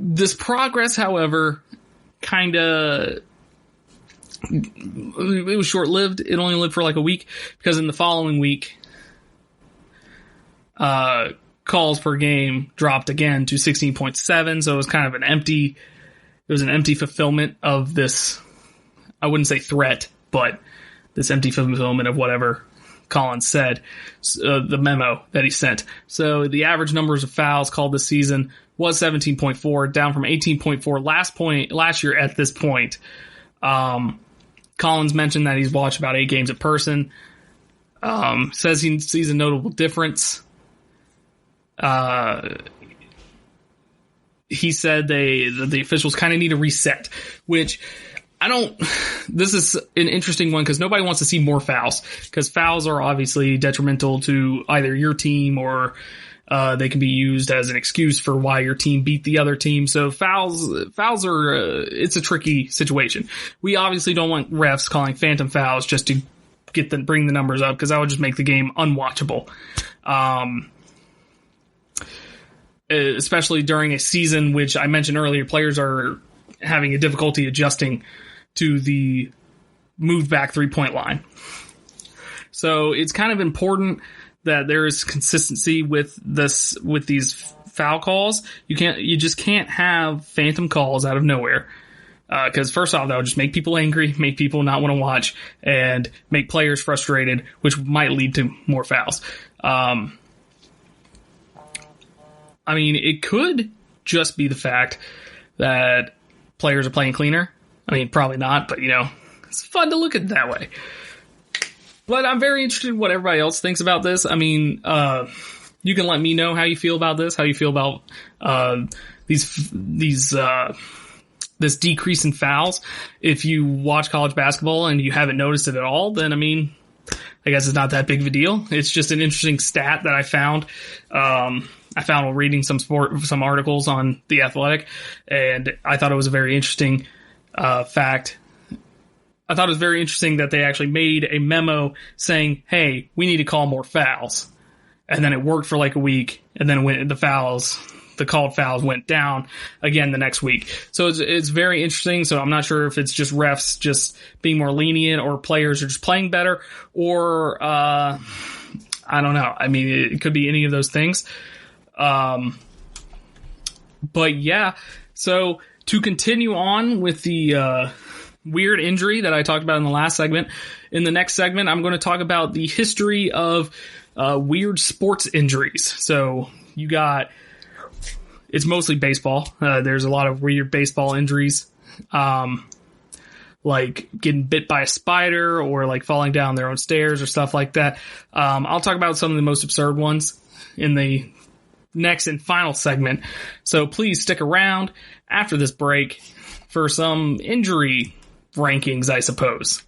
This progress, however, it was short-lived. It only lived for like a week, because in the following week, calls per game dropped again to 16.7. So it was kind of an empty fulfillment of this, I wouldn't say threat, but this empty fulfillment of whatever Collins said, the memo that he sent. So the average numbers of fouls called this season was 17.4, down from 18.4 last year at this point. Collins mentioned that he's watched about 8 games in person. Says he sees a notable difference. He said the officials kind of need a reset, which this is an interesting one because nobody wants to see more fouls, because fouls are obviously detrimental to either your team, or they can be used as an excuse for why your team beat the other team. So fouls are, it's a tricky situation. We obviously don't want refs calling phantom fouls just to bring the numbers up, because that would just make the game unwatchable. Especially during a season, which I mentioned earlier, players are having a difficulty adjusting to the moved back 3-point line. So it's kind of important that there is consistency with these foul calls. You just can't have phantom calls out of nowhere. Because first off, that would just make people angry, make people not want to watch, and make players frustrated, which might lead to more fouls. I mean, it could just be the fact that players are playing cleaner. I mean, probably not, but it's fun to look at it that way. But I'm very interested in what everybody else thinks about this. I mean, you can let me know how you feel about this, how you feel about this decrease in fouls. If you watch college basketball and you haven't noticed it at all, then I mean, I guess it's not that big of a deal. It's just an interesting stat that I found. I found while reading some articles on The Athletic, and I thought it was a very interesting fact. I thought it was very interesting that they actually made a memo saying, hey, we need to call more fouls. And then it worked for like a week, and then the called fouls went down again the next week. So it's very interesting. So I'm not sure if it's just refs just being more lenient, or players are just playing better, or I don't know. I mean, it could be any of those things. But yeah, so to continue on with the weird injury that I talked about in the last segment, in the next segment, I'm going to talk about the history of weird sports injuries. So it's mostly baseball. There's a lot of weird baseball injuries, like getting bit by a spider, or like falling down their own stairs or stuff like that. I'll talk about some of the most absurd ones in the next and final segment. So please stick around after this break for some injury rankings, I suppose.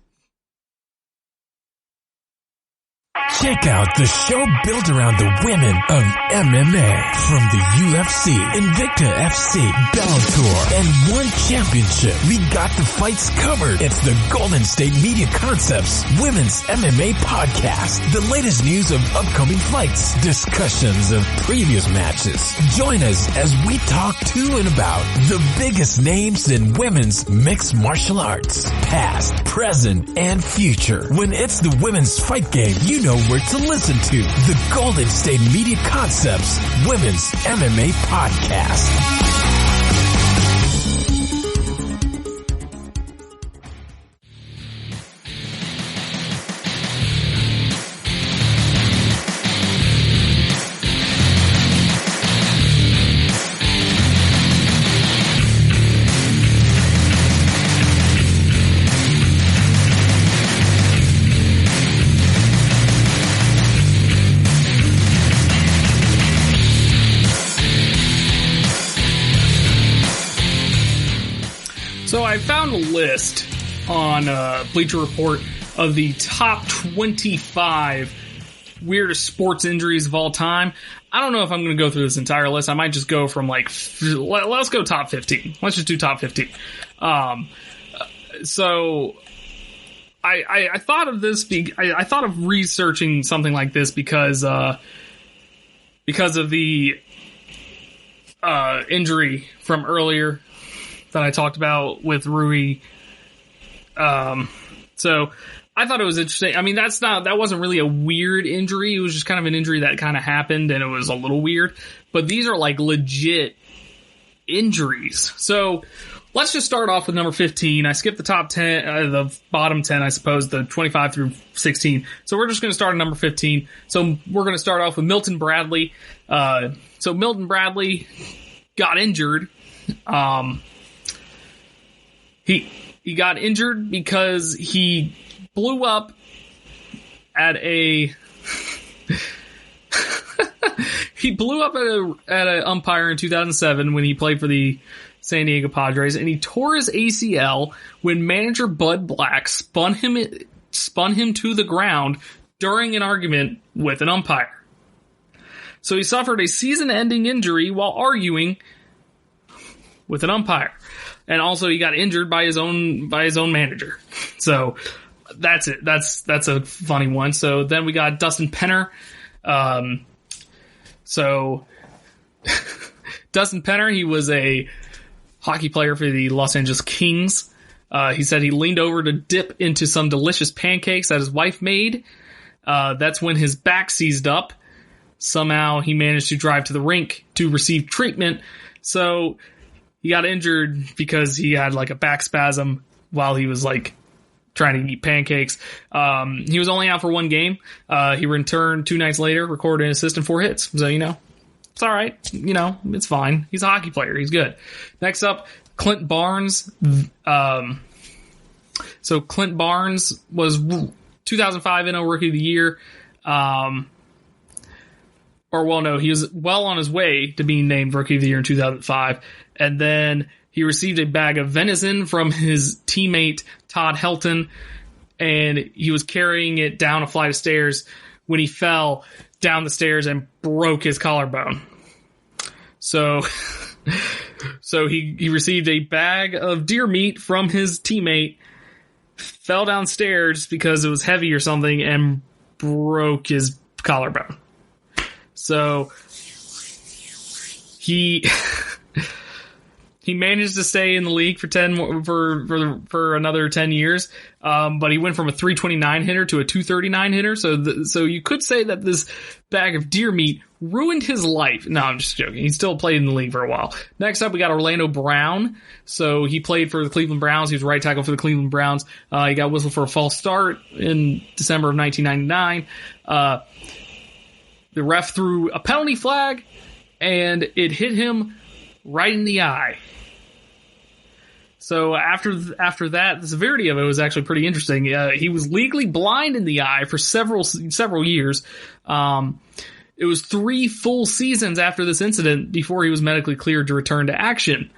Check out the show built around the women of MMA. From the UFC, Invicta FC, Bellator, and One Championship. We got the fights covered. It's the Golden State Media Concepts Women's MMA Podcast. The latest news of upcoming fights, discussions of previous matches. Join us as we talk to and about the biggest names in women's mixed martial arts. Past, present, and future. When it's the women's fight game, you know where to listen to. The Golden State Media Concepts Women's MMA Podcast. So I found a list on Bleacher Report of the top 25 weirdest sports injuries of all time. I don't know if I'm going to go through this entire list. I might just go from let's go top 15. Let's just do top 15. So I thought of this. I thought of researching something like this because of the injury from earlier that I talked about with Rui. So I thought it was interesting. I mean, that wasn't really a weird injury. It was just kind of an injury that kind of happened and it was a little weird. But these are like legit injuries. So let's just start off with number 15. I skipped the top 10, the bottom 10, I suppose, the 25 through 16. So we're just going to start at number 15. So we're going to start off with Milton Bradley. So Milton Bradley got injured. He got injured because he blew up at a at an umpire in 2007 when he played for the San Diego Padres, and he tore his ACL when manager Bud Black spun him to the ground during an argument with an umpire. So he suffered a season-ending injury while arguing with an umpire. And also he got injured by his own manager. So that's it. That's a funny one. So then we got Dustin Penner. So Dustin Penner, he was a hockey player for the Los Angeles Kings. He said he leaned over to dip into some delicious pancakes that his wife made. That's when his back seized up. Somehow he managed to drive to the rink to receive treatment. So he got injured because he had like a back spasm while he was like trying to eat pancakes. He was only out for one game. He returned 2 nights later, recorded an assist and 4 hits. So, it's all right. It's fine. He's a hockey player. He's good. Next up, Clint Barnes. So Clint Barnes was 2005 NL Rookie of the Year. He was well on his way to being named Rookie of the Year in 2005. And then he received a bag of venison from his teammate Todd Helton, and he was carrying it down a flight of stairs when he fell down the stairs and broke his collarbone. So he received a bag of deer meat from his teammate, fell downstairs because it was heavy or something, and broke his collarbone. So he managed to stay in the league for another 10 years, but he went from a 329 hitter to a 239 hitter. So you could say that this bag of deer meat ruined his life. No, I'm just joking. He still played in the league for a while. Next up, we got Orlando Brown. So he played for the Cleveland Browns. He was right tackle for the Cleveland Browns. He got whistled for a false start in December of 1999. The ref threw a penalty flag, and it hit him right in the eye. So after that, the severity of it was actually pretty interesting. He was legally blind in the eye for several years. It was 3 full seasons after this incident before he was medically cleared to return to action.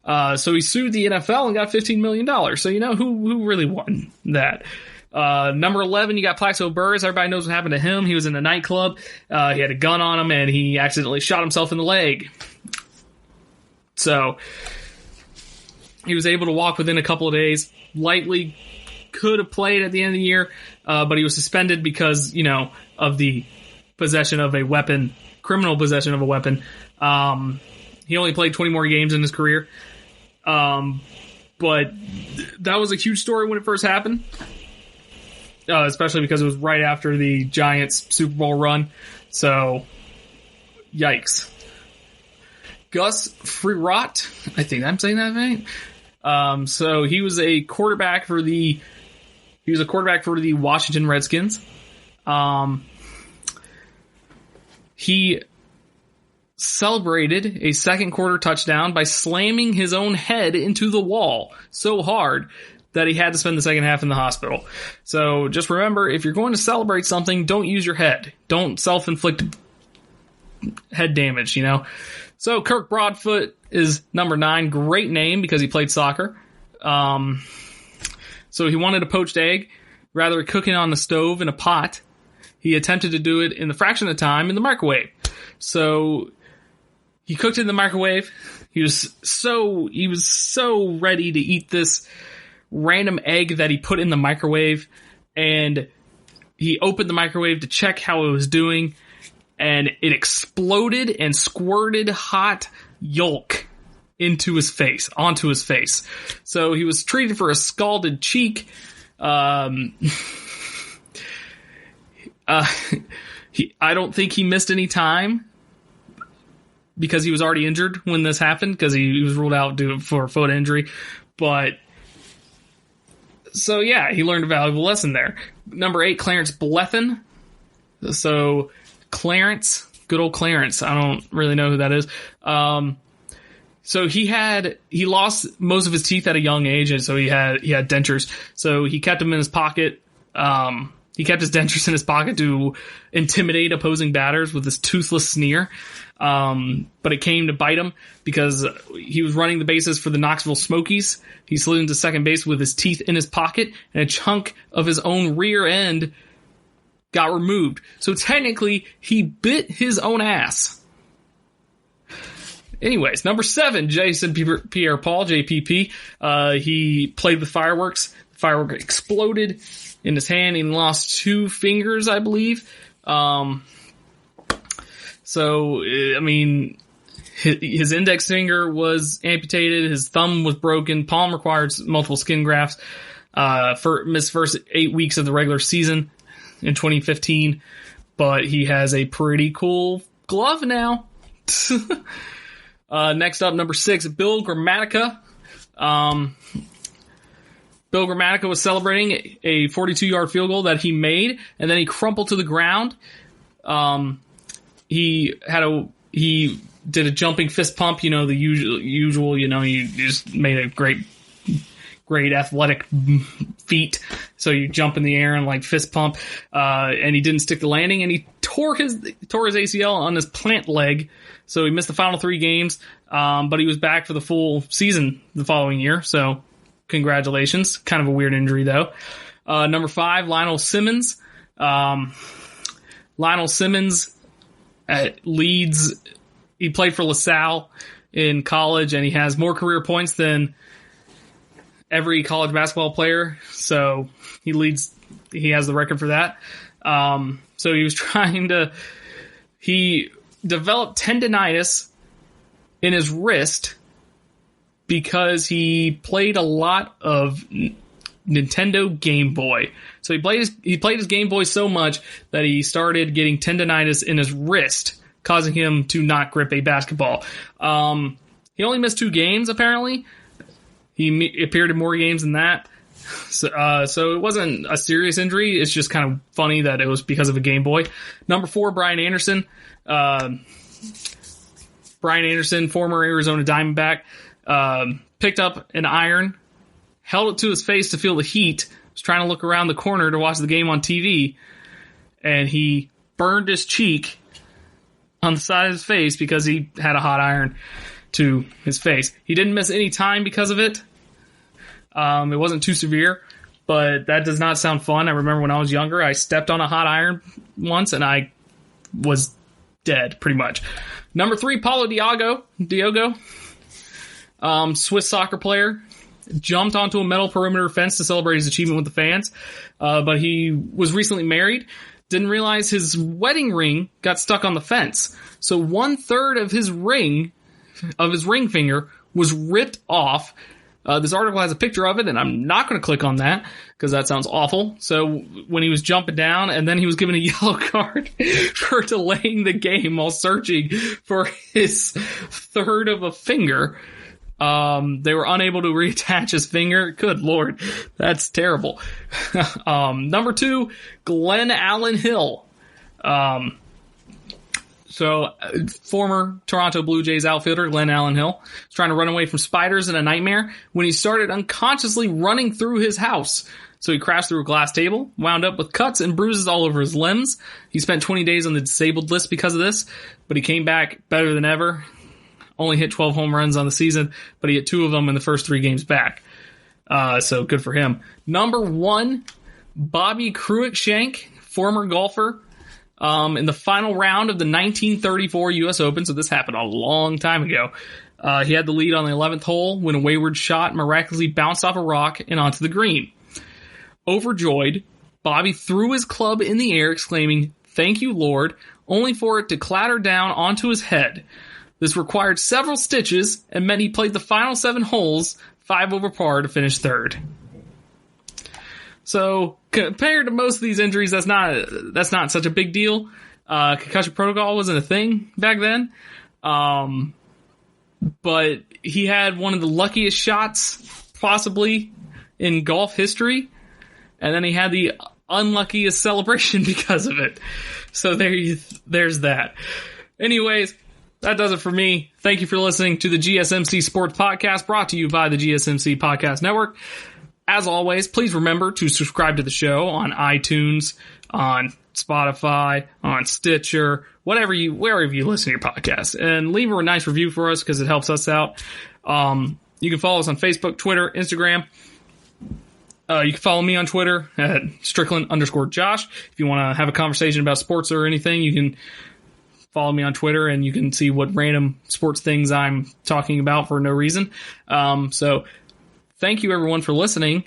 So he sued the NFL and got $15 million. So who really won that? Number 11, you got Plaxico Burress. Everybody knows what happened to him. He was in a nightclub. He had a gun on him, and he accidentally shot himself in the leg. So he was able to walk within a couple of days. Likely could have played at the end of the year, but he was suspended because, of the possession of a weapon, criminal possession of a weapon. He only played 20 more games in his career. But that was a huge story when it first happened. Especially because it was right after the Giants Super Bowl run. So, yikes. Gus Frerotte, I think I'm saying that right. So he was a quarterback for the Washington Redskins. He celebrated a second quarter touchdown by slamming his own head into the wall so hard that he had to spend the second half in the hospital. So just remember, if you're going to celebrate something, don't use your head. Don't self-inflict head damage, So Kirk Broadfoot is number 9. Great name because he played soccer. So he wanted a poached egg. Rather than cooking on the stove in a pot, he attempted to do it in the fraction of the time in the microwave. So he cooked it in the microwave. He was so ready to eat this random egg that he put in the microwave, and he opened the microwave to check how it was doing, and it exploded and squirted hot yolk onto his face. So he was treated for a scalded cheek. I don't think he missed any time because he was already injured when this happened, because he was ruled out for a foot injury. But so yeah, he learned a valuable lesson there. Number 8, Clarence Blethyn. So Clarence, good old Clarence. I don't really know who that is. So he lost most of his teeth at a young age, and so he had dentures. So he kept them in his pocket. He kept his dentures in his pocket to intimidate opposing batters with this toothless sneer. But it came to bite him because he was running the bases for the Knoxville Smokies. He slid into second base with his teeth in his pocket, and a chunk of his own rear end got removed. So technically, he bit his own ass. Anyways, number 7, Jason Pierre-Paul, JPP. He played with fireworks. The firework exploded in his hand. He lost 2 fingers, I believe. So, I mean, his index finger was amputated. His thumb was broken. Palm required multiple skin grafts. Missed first 8 weeks of the regular season in 2015. But he has a pretty cool glove now. Next up, number 6, Bill Gramatica. Bill Gramatica was celebrating a 42-yard field goal that he made, and then he crumpled to the ground. He did a jumping fist pump, the usual, he just made a great athletic feat. So you jump in the air and like fist pump, and he didn't stick the landing, and he tore his ACL on his plant leg. So he missed the final 3 games, but he was back for the full season the following year. So congratulations. Kind of a weird injury though. Number 5, Lionel Simmons. Lionel Simmons leads. He played for LaSalle in college, and he has more career points than every college basketball player. So he has the record for that. So he developed tendinitis in his wrist because he played a lot of Nintendo Game Boy. So he played his Game Boy so much that he started getting tendinitis in his wrist, causing him to not grip a basketball. He only missed 2 games, apparently. He appeared in more games than that. So it wasn't a serious injury. It's just kind of funny that it was because of a Game Boy. Number 4, Brian Anderson. Brian Anderson, former Arizona Diamondback, picked up an iron, held it to his face to feel the heat, was trying to look around the corner to watch the game on TV, and he burned his cheek on the side of his face because he had a hot iron to his face. He didn't miss any time because of it. It wasn't too severe, but that does not sound fun. I remember when I was younger, I stepped on a hot iron once, and I was dead, pretty much. Number 3, Paulo Diogo, Swiss soccer player, jumped onto a metal perimeter fence to celebrate his achievement with the fans, but he was recently married, didn't realize his wedding ring got stuck on the fence. So 1/3 of his ring finger was ripped off. This article has a picture of it, and I'm not going to click on that because that sounds awful. So when he was jumping down, and then he was given a yellow card for delaying the game while searching for his 1/3 of a finger. They were unable to reattach his finger. Good Lord, that's terrible. Number 2, Glenn Allen Hill. So, former Toronto Blue Jays outfielder Glenn Allen Hill was trying to run away from spiders in a nightmare when he started unconsciously running through his house. So he crashed through a glass table, wound up with cuts and bruises all over his limbs. He spent 20 days on the disabled list because of this, but he came back better than ever. Only hit 12 home runs on the season, but he hit 2 of them in the first 3 games back. So good for him. Number 1, Bobby Cruikshank, former golfer, in the final round of the 1934 U.S. Open. So this happened a long time ago. He had the lead on the 11th hole when a wayward shot miraculously bounced off a rock and onto the green. Overjoyed, Bobby threw his club in the air, exclaiming, "Thank you, Lord," only for it to clatter down onto his head. This required several stitches and meant he played the final 7 holes, 5 over par, to finish 3rd. So compared to most of these injuries, that's not such a big deal. Concussion protocol wasn't a thing back then. But he had one of the luckiest shots possibly in golf history. And then he had the unluckiest celebration because of it. So there's that. Anyways, that does it for me. Thank you for listening to the GSMC Sports Podcast, brought to you by the GSMC Podcast Network. As always, please remember to subscribe to the show on iTunes, on Spotify, on Stitcher, wherever you listen to your podcast, and leave a nice review for us because it helps us out. You can follow us on Facebook, Twitter, Instagram. You can follow me on Twitter at Strickland_Josh. If you want to have a conversation about sports or anything, you can follow me on Twitter and you can see what random sports things I'm talking about for no reason. So thank you everyone for listening.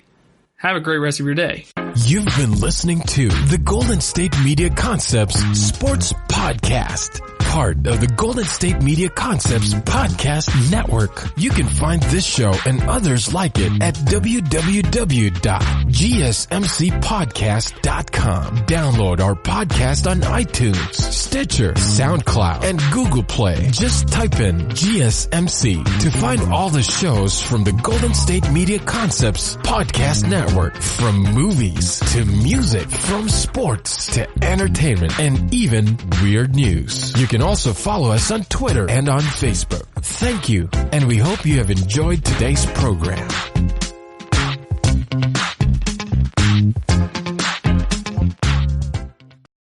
Have a great rest of your day. You've been listening to the Golden State Media Concepts Sports Podcast, part of the Golden State Media Concepts Podcast Network. You can find this show and others like it at www.gsmcpodcast.com. Download our podcast on iTunes, Stitcher, SoundCloud, and Google Play. Just type in GSMC to find all the shows from the Golden State Media Concepts Podcast Network. From movies to music, from sports to entertainment, and even weird news. You can also follow us on Twitter and on Facebook. Thank you, and we hope you have enjoyed today's program.